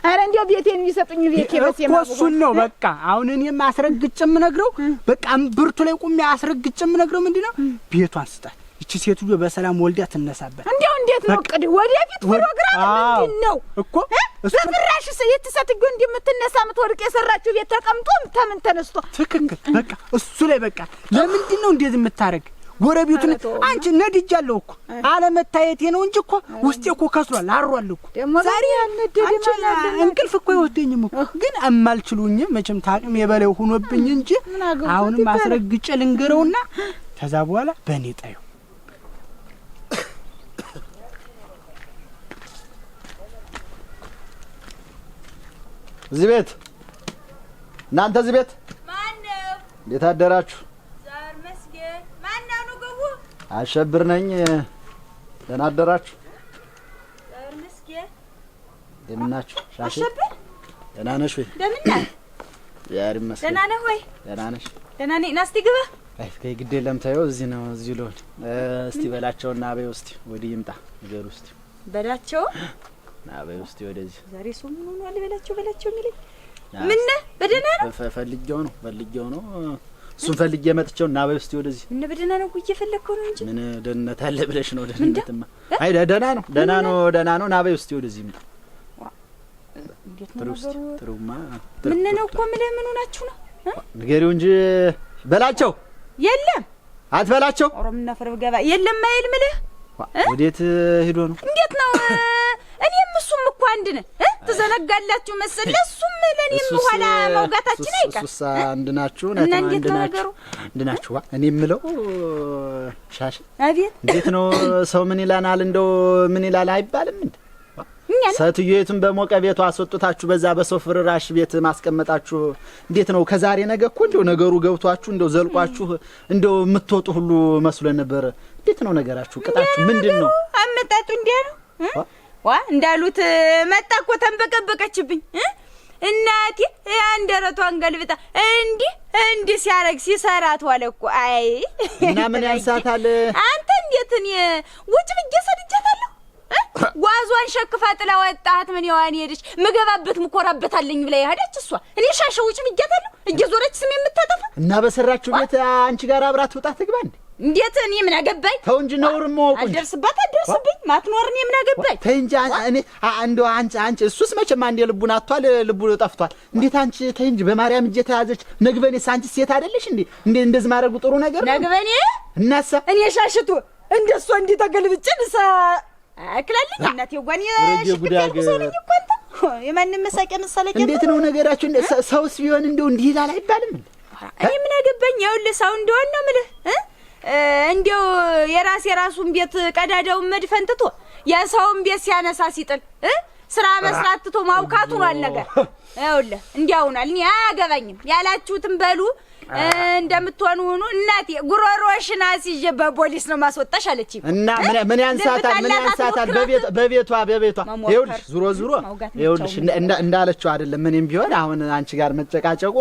ኧረ እንዲያው ቤቴን የሚሰጡኝ ቤቴ በሴማ እሱን ነው በቃ። አሁን እኔም አስረግጬ የምነግረው በቃ ብርቱ ላይ ቁሜ አስረግጬ የምነግረው ምንድነው ቤቷን ስጣት። እቺ ሴትዮ በሰላም ወልዳ ትነሳበት። እንዴው እንዴት ነው ቅድ ወደፊት ፕሮግራም ምንድነው እኮ በፍራሽ የተሰጥጆ እንደምትነሳ ምትወርቅ የሰራችው ቤት ተቀምጦ ተምን ተነስቶ ትክክል በቃ እሱ ላይ በቃ ለምንድን ነው እንደዚህ የምታረግ? ጎረቤቱን አንቺ ነድጃለሁ እኮ አለመታየቴ ነው እንጂ እኮ ውስጤ እኮ ከስሏል አሯል እኮ ዛሬ ያልነደደ እንቅልፍ እኮ አይወስደኝም እኮ ግን አማልችሉኝ መቼም ታቅም የበለው ሆኖብኝ እንጂ አሁንም አስረግጬ ልንገረውና ከዛ በኋላ በእኔ ጣዩ እዚህ ቤት እናንተ እዚህ ቤት ማን ነው? እንዴት አደራችሁ? ዛር መስገን ማን ነው? ንገቡ አሸብር ነኝ። ደህና አደራችሁ? ዛር መስገን እንደምን ናችሁ? ሻሽ አሸብር ደህና ነሽ ወይ? እንደምን ነህ? ያሪ መስገን ደህና ነህ ወይ? ደህና ነሽ? ደህና ነኝ። ና እስቲ ግባ። አይ ከይ ግዴ ለምታየው እዚህ ነው እዚህ ልሆን እስቲ በላቸውና አበይ ውስጥ ወዲህ ይምጣ ነገር ውስጥ በላቸው አበይ ውስጥ ወደዚህ ዛሬ ሰው ምን ሆኗል? በላቸው የሚለኝ ምን ነህ? በደህና ነው? ፈልጌው ነው እሱን ፈልጌ መጥቼው እና አበይ ውስጥ ወደዚህ ምን በደህና ነው? ጉዬ ፈለግከው ነው እንጂ ምን ደህንነት አለ ብለሽ ነው? ደህንነትማ አይ ደህና ነው እና አበይ ውስጥ ወደዚህ ይምጣ። እንዴት ነው ነገሩ? ጥሩማ ምን ነው እኮ የምልህ ምን ሆናችሁ ነው? ንገሪው እንጂ በላቸው። የለም አትበላቸው። ኦሮምና ፈረብ ገባ የለም ማይል ምልህ ወዴት ሄዶ ነው? እንዴት ነው? እኔም እሱም እኮ አንድ ነን። ትዘነጋላችሁ መሰለ እሱም ለኔም በኋላ መውጋታችን አይቀር። እሱስ አንድ ናችሁ እና እንዴት ነው ነገሩ? አንድ ናችሁ። እኔ የምለው ሻሽ አቤት እንዴት ነው ሰው ምን ይላናል? እንደው ምን ይላል አይባልም እንዴ? ሰትየቱን በሞቀ ቤቷ አስወጥታችሁ በዛ በሰው ፍራሽ ቤት ማስቀመጣችሁ እንዴት ነው? ከዛሬ ነገ እኮ እንደው ነገሩ ገብቷችሁ እንደው ዘልቋችሁ እንደው የምትወጡ ሁሉ መስሎን ነበር። እንዴት ነው ነገራችሁ? ቅጣችሁ ምንድነው? አመጣጡ እንዴ ነው እንዳሉት መጣ እኮ ተንበቀበቀችብኝ። እናቴ አንደረቷን ገልብጣ እንዲህ ሲያረግ ሲሰራት ዋለ እኮ። አይ እና ምን ያንሳታል? አንተ እንዴት እኔ ውጭ ብዬ ሰድጃታለሁ? ጓዟን ሸክፋ ጥላ ወጣት። ምን ይዋን ሄደች ምገባበት ምኮራበታለኝ ብላ ሄደች እሷ። እኔ ሻሸው ውጭ ብያታለሁ እየዞረች ስም የምታጠፋ እና በሰራችሁ ቤት አንቺ ጋር አብራት ወጣ ትግባ እንዴ? እንዴት እኔ ምን አገባኝ? ተው እንጂ ነውርም ወቁ አደርስብኝ ማትኖር እኔ ምን አገባኝ? ተይ እንጂ እኔ እንደው አንቺ እሱስ መቼም አንዴ ልቡን አጥቷል፣ ልቡ ጠፍቷል። እንዴት አንቺ ተይ እንጂ በማርያም እጄ ተያዘች። ነግበኔስ አንቺ ሴት አይደለሽ እንዴ? እንደዚህ ማድረጉ ጥሩ ነገር ነው? ነግበኔ እናሳ እኔ ሻሽቱ እንደሷ እንዲህ ተገልብጭን አክላለኝ እናቴ ወጓን የሽክታልኩሰልኝ እኮ አንተ የማንም መሳቂያ መሳለቂያ። እንዴት ነው ነገራችሁ? ሰውስ ቢሆን እንደው እንዲህ ይላል አይባልም እንዴ? እኔ ምን አገባኝ? ይኸውልህ ሰው እንደሆነ ነው የምልህ። እንደው የራሱን ቤት ቀዳዳውን መድፈን ትቶ የሰውን ቤት ሲያነሳ ሲጥል ስራ መስራት ትቶ ማውካቱ ነው ነገር። ይኸውልህ እንዲያውናል። እኔ አያገባኝም። ያላችሁትን በሉ እንደምትሆኑ ሆኖ እናቴ ጉሮሮሽን አስይዤ በፖሊስ ነው ማስወጣሽ አለች። እና ምን ያንሳታል? በቤቷ ይኸውልሽ ዙሮ ይኸውልሽ እንዳለችው አይደለም። ምንም ቢሆን አሁን አንቺ ጋር መጨቃጨቁ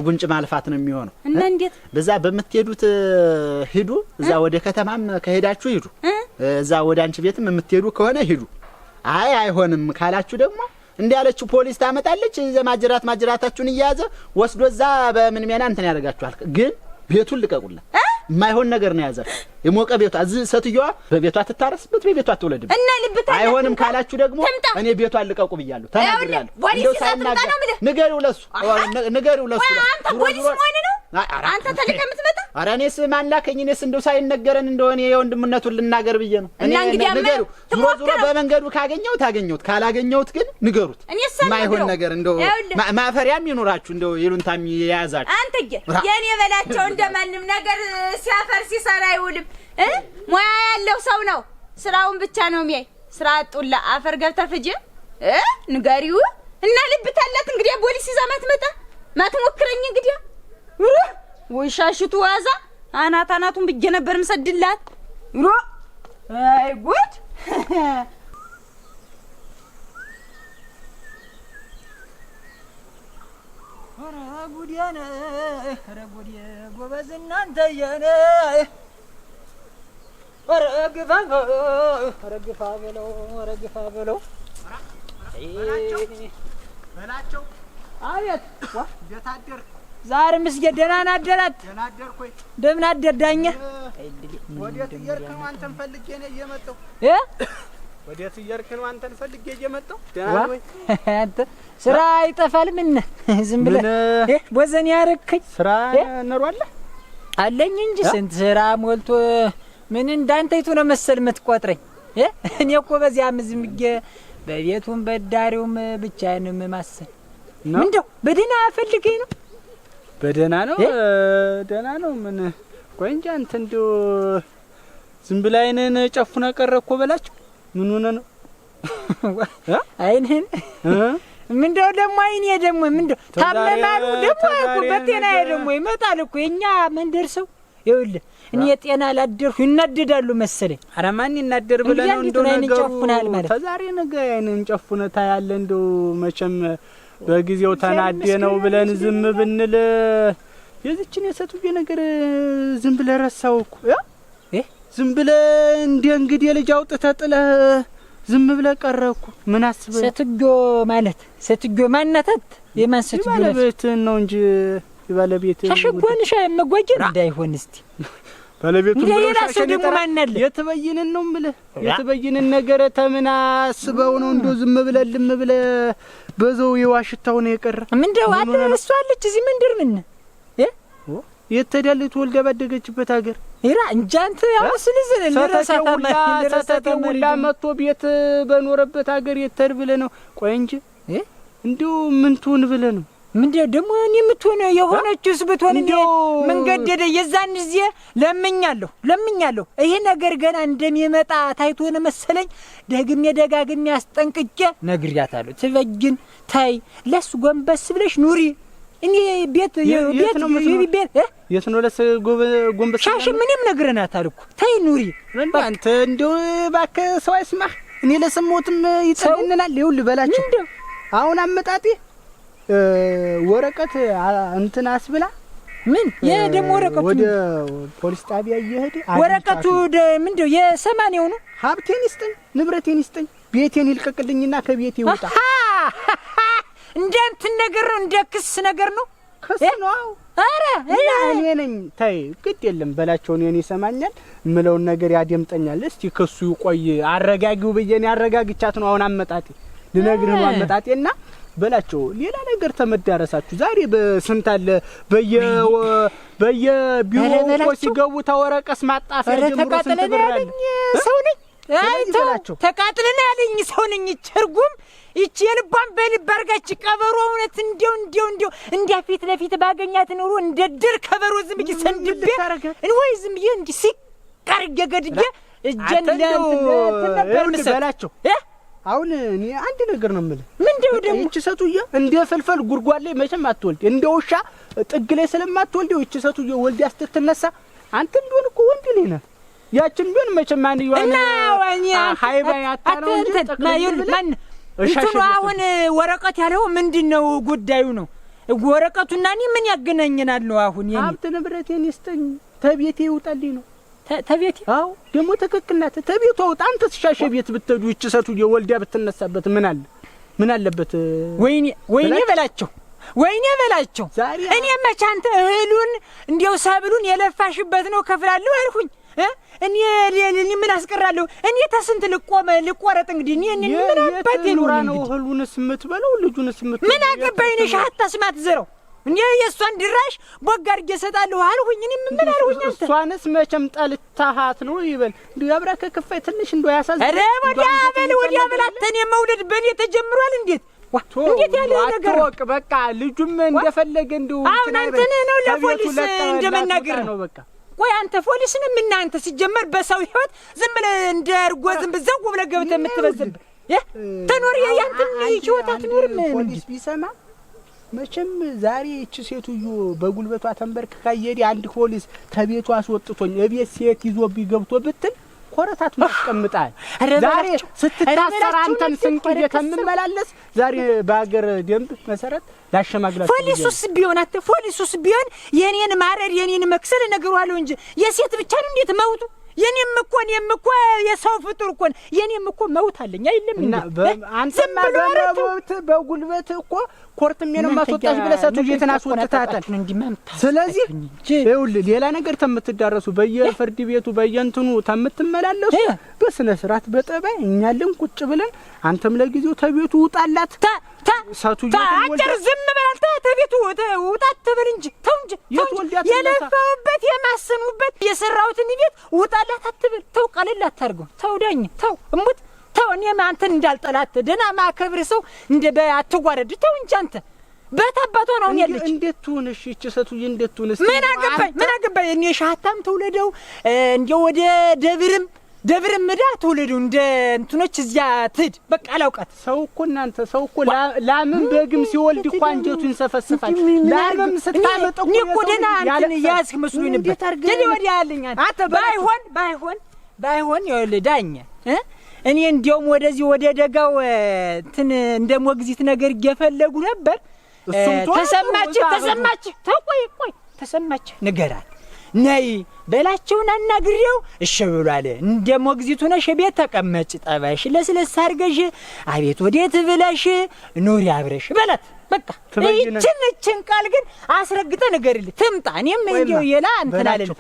ጉንጭ ማልፋት ነው የሚሆነው። እና እንዴት በዛ በምትሄዱት ሂዱ። እዛ ወደ ከተማም ከሄዳችሁ ሂዱ። እዛ ወደ አንቺ ቤትም የምትሄዱ ከሆነ ሂዱ። አይሆንም ካላችሁ ደግሞ እንዲያለችው ፖሊስ ታመጣለች። ማጅራታችሁን እያያዘ ወስዶ እዛ በምን ሚያና እንትን ያደርጋችኋል። ግን ቤቱን ልቀቁላ። የማይሆን ነገር ነው ያዛችሁ። የሞቀ ቤቷ እዚህ ሰትየዋ በቤቷ ትታረስበት በቤቷ ትወለድበት እና ልብታ አይሆንም ካላችሁ ደግሞ እኔ ቤቷን ልቀቁ ብያለሁ፣ ተናግሬያለሁ። ንገሪው ለሱ አንተ ፖሊስ መሆን ነው አንተ ተልከህ የምትመጣ። ኧረ እኔስ ማን ላከኝ? እኔስ እንደው ሳይነገረን እንደሆነ የወንድምነቱን ልናገር ብዬ ነው። እኔ ንገሪው። ዙሮ በመንገዱ ካገኘሁት ካላገኘሁት ግን ንገሩት። የማይሆን ነገር እንደው ማፈሪያም ይኖራችሁ እንደው ይሉንታም የያዛችሁ አንተ የኔ በላቸው እንደማንም ነገር ሲያፈር ሲሰራ አይውልም። ሙያ ያለው ሰው ነው፣ ስራውን ብቻ ነው የሚያይ። ስራ አጡላ አፈር ገብተህ ፍጅ ንገሪው እና ልብታላት እንግዲህ ፖሊስ ይዛ ማትመጣ ማትሞክረኝ እንግዲህ ወይ ሻሽቱ ዋዛ አናቱን ብዬ ነበር ምሰድላት። አይ ጉድ ኧረ ጉዲያነ ኧረ ጉዲያ ጎበዝ እናንተ የነ ኧረ ግፋ በለው በላቸው። አቤት እንዴት አደርክ? ዛሬ ምስጌ ደህና አደራት? ደህና አደርክ ወይ? እንደምን አደር ዳኘ? ወዴት እየሄድክ ነው? አንተን ፈልጌ ነው እየመጣሁ። ወዴት እየሄድክ ነው? አንተን ፈልጌ እየመጣሁ። ደህና ወይ? አንተ ስራ ይጠፋል። ምን ዝም ብለህ ቦዘን ያረከኝ ስራ ነሯለህ አለኝ እንጂ ስንት ስራ ሞልቶ ምን እንዳንተ ይቱ ነው መሰል የምትቆጥረኝ? እኔ እኮ በዚያም ዝም ብዬ በቤቱም በዳሪውም ብቻዬንም ማሰል ምንድነው? በደህና ፈልገኝ ነው? በደህና ነው ደህና ነው። ምን ቆይ እንጂ አንተ እንደው ዝም ብለህ ዓይንህን ጨፉነህ ቀረህ እኮ በላቸው። ምን ሆነህ ነው ዓይንህን? ምንድነው ደግሞ ዓይኔ ደግሞ ምንድነው ታመማሉ ደግሞ እኮ በጤናዬ ደግሞ ይመጣል እኮ የኛ መንደር ሰው። ይኸውልህ እኔ ጤና ላደርኩ ይናደዳሉ መሰለኝ። ኧረ ማን ይናደር ብለህ ነው? እንደው ነገሩ ጨፉናል ማለት ከዛሬ ነገ ዓይንህን ጨፉነህ ታያለህ። እንደው መቼም በጊዜው ተናዴ ነው ብለን ዝም ብንል የዚችን የሰጡዬ ነገር ዝም ብለህ ረሳው እኮ። ዝም ብለህ እንደ እንግዲህ ልጅ አውጥተህ ጥለህ ዝም ብለህ ቀረህ እኮ። ምን አስበህ? ሴትዮ ማለት ሴትዮ ማናታት? የማን ሴትዮ? ባለቤትህን ነው እንጂ የባለቤትህን ሻሽጎንሻ መጓጀር እንዳይሆን እስቲ ባለቤቱ ለራሱ ደግሞ ማናለ የተበይንን ነው የምልህ። የተበይንን ነገር ተምን አስበው ነው እንደው ዝም ብለህ ልም ብለህ በዘው የዋሽታው ነው የቀረ። ምንድነው አለ እሷ አለች እዚህ መንደር ምን የተዳለች ወልዳ ባደገችበት ሀገር ይራ እንጂ አንተ ያው ስለዚህ ለራሳታ መጥቶ ቤት በኖረበት ሀገር የተር ብለህ ነው። ቆይ እንጂ እንደው ምን ትሆን ብለህ ነው? ምንድነው ደግሞ እኔ የምትሆነ የሆነችስ ብትሆን እንዴ መንገደደ የዛን ጊዜ ለምኛለሁ ይሄ ነገር ገና እንደሚመጣ ታይቶነ መሰለኝ። ደጋግሜ አስጠንቅቄ ነግሬያታለሁ። ትበጅን ታይ ለሱ ጎንበስ ብለሽ ኑሪ። እኔ ቤት የት ነው ለስ ጎንበስ ሻሽ ምንም ነግረናታል እኮ ታይ ኑሪ። አንተ እንደው እባክህ ሰው አይስማህ። እኔ ለሰሞትም ይጸልይናል። ይኸውልህ በላቸው አሁን አመጣጤ ወረቀት እንትን አስብላ ምን የደም ወረቀቱ ወደ ፖሊስ ጣቢያ እየሄደ ወረቀቱ ምንድነው? የሰማኔው ነው። ሀብቴን ይስጠኝ፣ ንብረቴን ይስጠኝ፣ ቤቴን ይልቀቅልኝና ከቤቴ ይውጣ። እንደ እንትን ነገር ነው፣ እንደ ክስ ነገር ነው። ክስ ነው? አረ እኔ ነኝ። ታይ ግድ የለም በላቸው። እኔን ይሰማኛል፣ እምለውን ነገር ያደምጠኛል። እስቲ ክሱ ይቆይ አረጋጊው ብዬን ያረጋግቻት ነው አሁን አመጣጤ ልነግርህ ነው አመጣጤና በላቸው። ሌላ ነገር ተመዳረሳችሁ ዛሬ በስንት አለ በየቢሮ እኮ ሲገቡ ተወረቀስ ማጣፈር ጀምሮ ስንት ብር አለ። ሰው ነኝ አይተው ተቃጥለና ያለኝ ሰው ነኝ። ቸርጉም ይቺ የልቧን በልብ አርጋች ቀበሮ እውነት እንዲው እንዲያ ፊት ለፊት ባገኛት ኑሮ እንደ ድር ከበሮ ዝም ብዬ ሰንድቤ ወይ ዝም ብዬ እንዲ ሲቀርገ ገድጌ እጀን ለእንትን በላቸው። አሁን እኔ አንድ ነገር ነው የምልህ። ምንድነው ደግሞ እቺ ሰቱዬ እንደ ፍልፈል ጉርጓድ ላይ መቼም አትወልድ። እንደ ውሻ ጥግ ላይ ስለማትወልድ እቺ ሰቱዬ ወልድ ያስተትነሳ አንተም ቢሆን እኮ ወንድ ልጅ ነህ። ያችን ቢሆን መቼም ማን ይዋና ሃይባ ያታለው እንጂ ማን እንትኑ አሁን ወረቀት ያለው ምንድነው ጉዳዩ ነው? ወረቀቱና እኔ ምን ያገናኘናል ነው? አሁን የኔ ሀብት ንብረቴን ይስጠኝ ተቤቴ ይውጣልኝ ነው። ተቤቴ? አዎ ደግሞ ትክክል ናት። ተቤቷ ወጣ። አንተ ተሻሸ ቤት ብትሄዱ እቺ ሰቱዬ ወልዳ ብትነሳበት ምን አለበት? ወይኔ በላቸው እኔ መቼ አንተ እህሉን እንዲያው ሰብሉን የለፋሽበት ነው ከፍላለሁ አልኩኝ። እኔ ምን አስቀራለሁ? እኔ ተስንት ልቆረጥ እንግዲህ እኔ ምን አባቴ ነው እህሉንስ የምትበለው ልጁንስ የምትበለው ምን አገባኝ? ነሽ አታስማት ዘረው እንዴ የሷን ድራሽ ቦግ አድርጌ እሰጣለሁ አልሁኝ። እኔ ምን አልሁኝ? እሷንስ መቼም ጠልታሃት ነው ይበል። እንዴ ያብራከ ከፋይ ትንሽ እንደው ያሳዝን። ኧረ ወዲያ በል አተኔ መውለድ በኔ ተጀምሯል። እንዴት ያለ ነገር ወቅ በቃ ልጁም እንደፈለገ እንደው አሁን አንተ ነው ለፖሊስ እንደመናገር ነው በቃ። ቆይ አንተ ፖሊስ ነህ? ምን አንተ ሲጀመር በሰው ህይወት ዝም ብለህ እንደ እርጎ ዝም ብዘው ብለህ ገብተህ የምትበዝብ ተኖር ያንተን ህይወት አትኖርም። ፖሊስ ቢሰማ መቼም ዛሬ እቺ ሴትዮ በጉልበቷ ተንበርክካ እየሄደ አንድ ፖሊስ ከቤቷ አስወጥቶኝ እቤት ሴት ይዞ ቢገብቶ ብትል ኮረታት ማስቀምጣል። ዛሬ ስትታሰር አንተን ስንቅ እየተመላለስ ዛሬ በአገር ደንብ መሰረት ላሸማግላችሁ። ፖሊሱስ ቢሆን የኔን ማረድ የኔን መክሰል ነገርዋለሁ እንጂ የሴት ብቻ ነው እንዴት መውጡ? የኔም እኮ የሰው ፍጡር እኮ የኔም እኮ መውት አለኝ አይደለም እና አንተማ በጉልበት እኮ ኮርትም ነው ማስወጣሽ ብለህ ሰቱጄትን አስወጥታታል። ስለዚህ ይኸውልህ ሌላ ነገር ተምትዳረሱ በየፍርድ ቤቱ በየእንትኑ ተምትመላለሱ በስነ ስርዓት በጠባይ እኛለን ቁጭ ብለን አንተም ለጊዜው ተቤቱ ውጣላት ሰቱጄትን አጭር ዝም በላል ተቤቱ ውጣት ተበል እንጂ ተው እንጂ የለፋውበት የማሰኑበት የሰራውትን ቤት ውጣላት አትበል። ተው ቀለል አታርገው። ተው ዳኝ ተው እሙት ተው። እኔም አንተን እንዳልጠላት ደና ማከብር ሰው እንደ በአትጓረድ ተው እንጂ አንተ በታባቷ ነው ያለች። እንዴት ትሆንሽ እቺ ሰቱዬ እንዴት ትሆንስ? ምን አገባኝ እኔ ሻታም ተውለደው እንደው ወደ ደብርም መዳ ተውለደው እንደ እንትኖች እዚያ ትድ በቃ አላውቃት። ሰው እኮ እናንተ ሰው እኮ ላምን በግም ሲወልድ እኮ አንጀቱን ሰፈስፋል። ላምም ስታመጣው እኮ ደና አንተ ያስክ መስሎኝ ነበር። ደዲ ወዲያ ያለኝ አንተ ባይሆን ይኸውልህ ዳኛ እኔ እንዲያውም ወደዚህ ወደ ደጋው እንትን እንደ ሞግዚት ነገር እየፈለጉ ነበር። ተሰማች ተሰማች ንገራት ነይ በላቸውን አናግሬው እሺ ብሏል። እንደ ሞግዚቱ ነሽ ቤት ተቀመጭ ጠባይሽ ለስለስ አድርገሽ አቤት ወዴት ብለሽ ኑሪ አብረሽ በላት። በቃ እቺን ቃል ግን አስረግጠ ንገርልኝ ትምጣ። እኔም እንዲያው የላ እንትን አለልኝ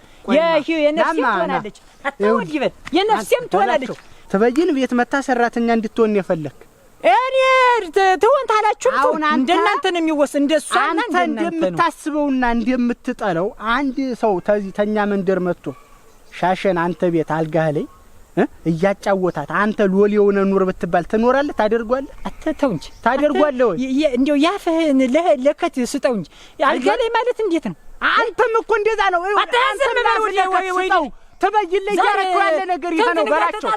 የነፍሴም ትሆናለች አትወዲበል የነፍሴም ትሆናለች። ተበይን ቤት መታ ሰራተኛ እንድትሆን የፈለክ እኔ ተወንት አላችሁ አሁን እንደናንተ ነው የሚወሰን እንደሱ አንተ እንደምታስበውና እንደምትጠለው አንድ ሰው ተኛ መንደር መጥቶ ሻሸን አንተ ቤት አልጋህ ላይ እያጫወታት አንተ ሎሌውነ ኑር ብትባል ትኖራለህ? ታደርጓለህ? አትተው እንጂ ታደርጓለህ ወይ? እንደው ያፈህን ለከት ስጠው እንጂ አልጋ ላይ ማለት እንዴት ነው? አንተም እኮ እንደዛ ነው። አታዘም ወይ ተበይን ላይ ያረኩ ያለ ነገር ይሄ ነው በላቸው።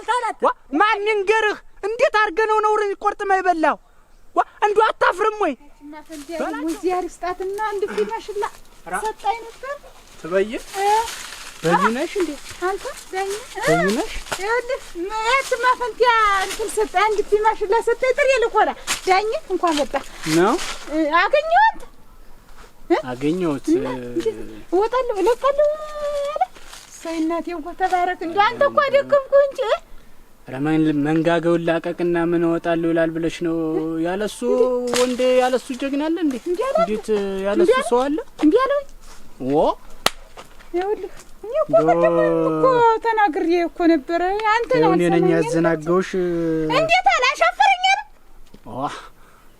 ማን ንገርህ? እንዴት አርገ ነው ነውርን ቆርጥማ ይበላው? እንዱ አታፍርም ወይ? ሙዚያ ርስጣትና እንድትማሽላ ሰጣይ ነበር ተበይን በዚህ ነሽ እንዴ አንተ ዳኝ በዚህ ነሽ ይኸውልህ ማት ማፈንቲያ እንትን ሰጣይ እንድትማሽላ ሰጣይ ጥሪ ልቆራ ዳኝ እንኳን መጣ ነው አገኘሁት ወጣለሁ ለቀለሁ ሰይናቴ እንኳን ተባረክ እንዴ አንተ እኮ አደከምኩ እንጂ ረማን መንጋጋውን ላቀቅና ምን ወጣለሁ ይላል ብለሽ ነው? ያለሱ ወንዴ ያለሱ ጀግና አለ እንዴ? እንዴት ያለሱ ሰው አለ እንዴ ያለው ይኸውልህ እኔ እኮ ተናግሬ እኮ ነበር። አንተ ነው እኔ ነኝ ያዘናጋውሽ። እንዴት አላሻፈረኝ አይደል?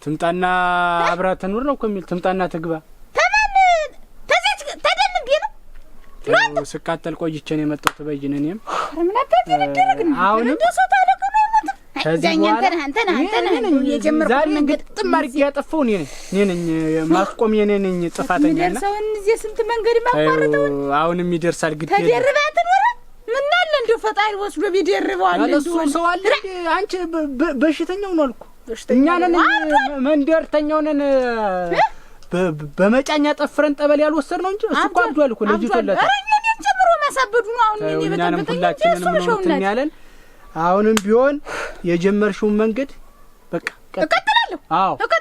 ትምጣና አብራ ተኑር ነው እኮ የሚል ትምጣና ትግባ ነው ስቃተል ቆይቼ ነው የመጣው። ተበይን እኔም ምን አጣጥ ይደረግ ነው አሁን እንደሱ ታለቀ ነው ይሞት አንተ የጀመረው መንገድ ጥማርቅ ያጠፋው እኔ ነኝ ማስቆም የኔ ነኝ ጥፋተኛ ነኝ። ሰው እዚህ ስንት መንገድ ማቋረጠው አሁንም ይደርሳል ግድ ተደርባት ኖረ ምን አለ እንደው ፈጣሪ ወስዶ ቢደርበው አለ እንደው ሰው አለ አንቺ በሽተኛው ነው አልኩ። እኛ ነን መንደርተኛው ነን በመጫኛ ጠፍረን ጠበል ያልወሰድ ነው እንጂ እሱ እኮ አብዷል እኮ ልጅቶለታ እኔን ጨምሮ ማሳበዱ ነው። አሁን እኔ በተበተኝ ነው ያለን። አሁንም ቢሆን የጀመርሽው መንገድ በቃ እቀጥላለሁ። አዎ በቃ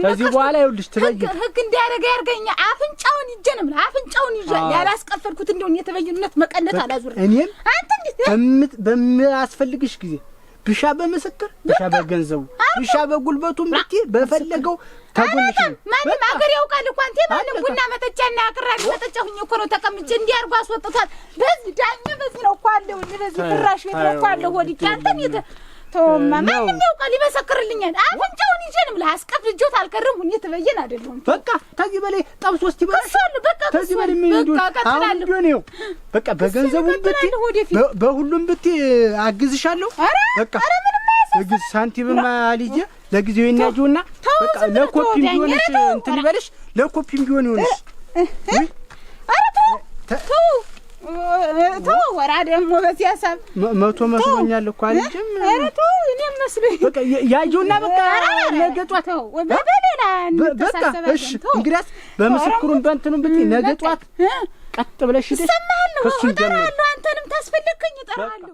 ከዚህ በኋላ ይኸውልሽ ትበይን ህግ እንዲያደርግ ያርገኛ አፍንጫውን ይጀንም አፍንጫውን ይዣል ያላስቀፈልኩት እንደው የተበይነት መቀነት አላዙር እኔም አንተ በሚያስፈልግሽ ጊዜ ብሻ በመሰከር ብሻ በገንዘቡ ብሻ በጉልበቱ ምት በፈለገው ታጎንሽ ማንም አገር ያውቃል እኮ አንተ ማንም ቡና መጠጫና አቅራሪ መጠጫሁኝ እኮ ነው ተቀምጬ እንዲያርጉ አስወጥቷል። በዚህ ዳኛ በዚህ ነው እኮ አለው በዚህ ፍራሽ ቤት ነው እኮ አለው ወዲህ አንተም ተውማ ማንም ያውቃል ይመሰክርልኛል። አፍንጫውን ይጀንም ለአስቀፍ ልጆት አልቀረም ሁኔ ተበየን አይደለም። በቃ ከዚህ በላይ ጠብሶ እስቲ በቃ ከዚህ በላይ ምን እንደው በቃ በገንዘቡም ብት በሁሉም ብት አግዝሻለሁ። በቃ ለግዝ ሳንቲምም አልይዤ ለጊዜው እናጁና በቃ ለኮፒም ቢሆንሽ እንትን ይበልሽ ለኮፒም ቢሆን ይሆንሽ ተው ወራ ደግሞ በዚህ ሐሳብ መቶ መስሎኛል እኮ አልጅም። ኧረ ተው እኔም መስሎኝ በቃ ያጁና በቃ ነገ ጧት በሌላ በቃ እሺ እንግዲያስ በምስክሩን በእንትኑም ብትይ ነገ ጧት ቀጥ ብለሽ ሄደሽ ከሱን ጀምር አንተንም ታስፈልግኝ እጠራለሁ።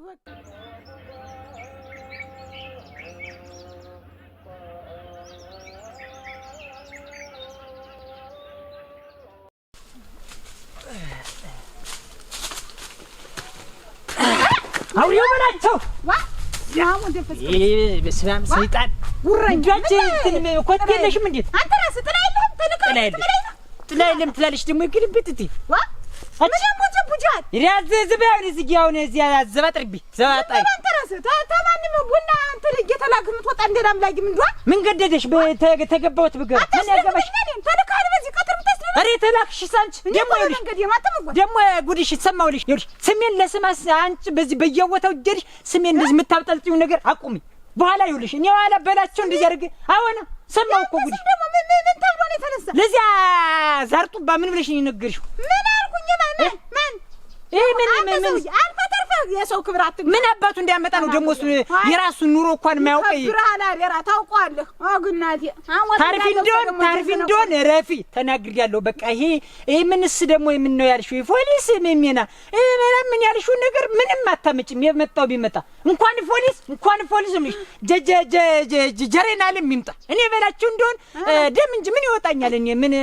አውሬው በላቸው ያው እንደፈስ በስላም ሰይጣን ጉራንጆች እንትን ኮት የለሽም እንዴ አንተ ራስህ ጥላ የለህም ጥላ የለም ትላለች ደግሞ ግልብት እቴ ቡጃት ይያዝ ዝባውን እዚያውን እዚያ ዘባጥርቢ ዘባጣይ አንተ ራስህ ተማንም ቡና አንተ ለየተላክም ትወጣ እንደላም ላይ ምን ዷ ምን ገደደሽ በተገባውት ብገባ ምን ያገባሽ ተልካል በዚህ ቀጥር ብታስለ አሬ ተላክሽ ሳንች ደሞ ጉድሽ ሰማውልሽ ይልሽ ስሜን ለስማስ አንቺ በዚህ በየቦታው ጀድሽ ስሜን እንደዚህ የምታብጠልጥዩ ነገር አቁሚ በኋላ ይውልሽ እኔ ዋላ በላቸው እንደዚህ አድርገ አሁን ሰማው እኮ ጉድሽ ደሞ ምን ተብሎ ነው የተነሳ ለዚያ ዛርጡባ ምን ብለሽ ይነገርሽ ምን አልኩኝ ማን ምን አልፈተርፈ የሰው ክብራት ምን አባቱ እንዲያመጣ ነው ደግሞ እሱ የራሱ ኑሮ እንኳን የማያውቀው ብርሃን አደራ ታውቀዋለህ አግናቴ ታርፊ እንደሆነ ረፊ ተናግሬያለሁ በቃ ይሄ ምንስ ደግሞ የምን ነው ያልሽው ፖሊስ ሜሜና ምን ያልሽው ነገር ምንም አታመጭም የመጣው ቢመጣ እንኳን ፖሊስ ምንሽ ጀሬናልም ይምጣ እኔ በላችሁ እንደሆነ ደም እንጂ ምን ይወጣኛል እኔ ምን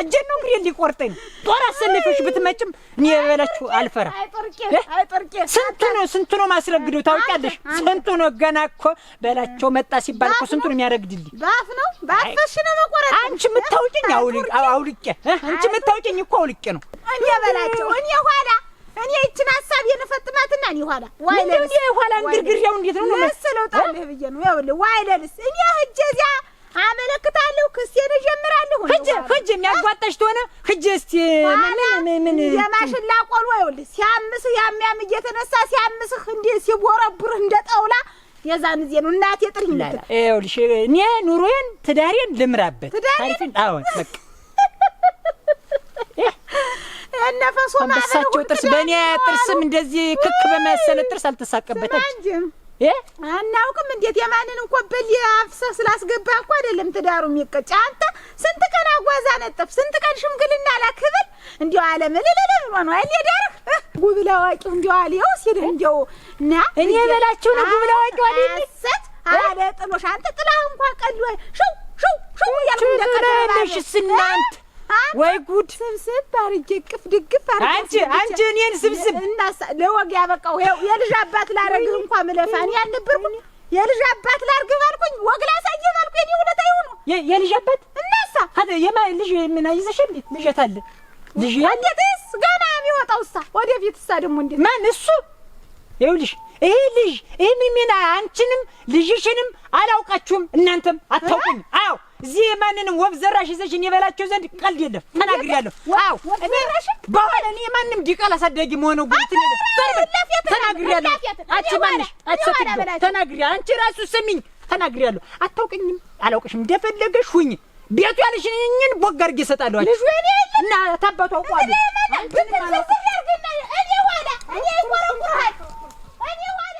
እጄን ነው እንግዲህ ሊቆርጠኝ ጦር አሰልፈሽ ብትመጭም እኔ በላችሁ አልፈራ አይጠርቄ ስንቱ ነው ማስረግደው ታውቂያለሽ ስንቱ ነው ገና እኮ በላቸው መጣ ሲባል እኮ ስንቱ ነው የሚያረግድልኝ ባፍሽ ነው መቆረጥ አንቺ የምታውቂኝ አውልቄ አንቺ የምታውቂኝ እኮ አውልቄ ነው እኔ በላቸው እኔ ኋላ እኔ እቺን ሐሳብ የነፈጥማትና እኔ ኋላ ኋላ እንግርግሪያው እንዴት ነው መስለው ጣልህ ብዬ ነው ይኸውልህ ዋይለልስ እኔ እጄ አመለክታለሁ ክሴን እጀምራለሁ ህጅ የሚያጓጣሽ ተሆነ ህጅ እስቲ ምን የማሽላ ቆሎ ይኸውልህ ሲያምስህ ያም እየተነሳ ሲያምስህ እንዴ ሲቦረቡር እንደ ጣውላ የዛን ጊዜ ነው እናቴ ጥሪኝ ልትል ይኸውልሽ እኔ ኑሮዬን ትዳሬን ልምራበት ታሪፍን አሁን በቃ እነፈሶ ማለት ነው ጥርስ በእኔ ጥርስም እንደዚህ ክክ በመሰለ ጥርስ አልተሳቀበታች አናውቅም እንዴት የማንን እንኳን በል አፍሰህ ስላስገባህ እኮ አይደለም ትዳሩ የሚቀጭ አንተ ስንት ቀን አጓዛ ነጥፍ ስንት ቀን ሽምግልና ላክብል እንዲው አለመለለለ ነው አይደረህ ጉብላ ዋቂው እንዲው አልየው ሲል እንዲው ና እኔ በላችሁ ነው ጉብላ ዋቂው አይደል ሰት አለ ጥሎሽ አንተ ጥላ እንኳን ቀልሎ ሹ ያልኩ እንደቀደረሽ ስናንት ወይ ጉድ ስብስብ አርጌ ቅፍ ድግፍ አርጌ አንቺ እኔን ስብስብ እና ለወግ ያበቃው የልጅ አባት ላረግህ እንኳን መለፋን ያልነበርኩ የልጅ አባት ላርግህ ባልኩኝ ወግ ላሳየህ ባልኩኝ እኔ ሁለታ ይሁን የልጅ አባት እናሳ አደ የማ ልጅ ምን አይዘሽ እንዴ ልጅት አለ ልጅ እንዴትስ ገና የሚወጣውሳ ወደፊትሳ ደግሞ እንዴት ማን እሱ ይኸውልሽ ይሄ ልጅ ይሄ ምን አንቺንም ልጅሽንም አላውቃችሁም እናንተም አታውቁኝ አዎ እዚህ ማንንም ወብ ዘራሽ ይዘሽ እኔ በላቸው ዘንድ ቀልድ የለም ተናግሬያለሁ አዎ እኔ ነሽ በኋላ እኔ ማንንም ዲቃላ ሳደጊ መሆነው ጉልት ነው ተናግሬያለሁ አንቺ ማንሽ ተናግሬ አንቺ ራሱ ስሚኝ ተናግሬያለሁ አታውቅኝም አላውቅሽም እንደፈለገሽ ሁኝ ቤቱ ያልሽኝን ቦግ አድርጌ እሰጣለሁ ልጅ ወይኔ እና ታባቱ አውቀዋለሁ አንቺን ማለት እኔ ዋላ እኔ ይቆረቁራል እኔ ዋላ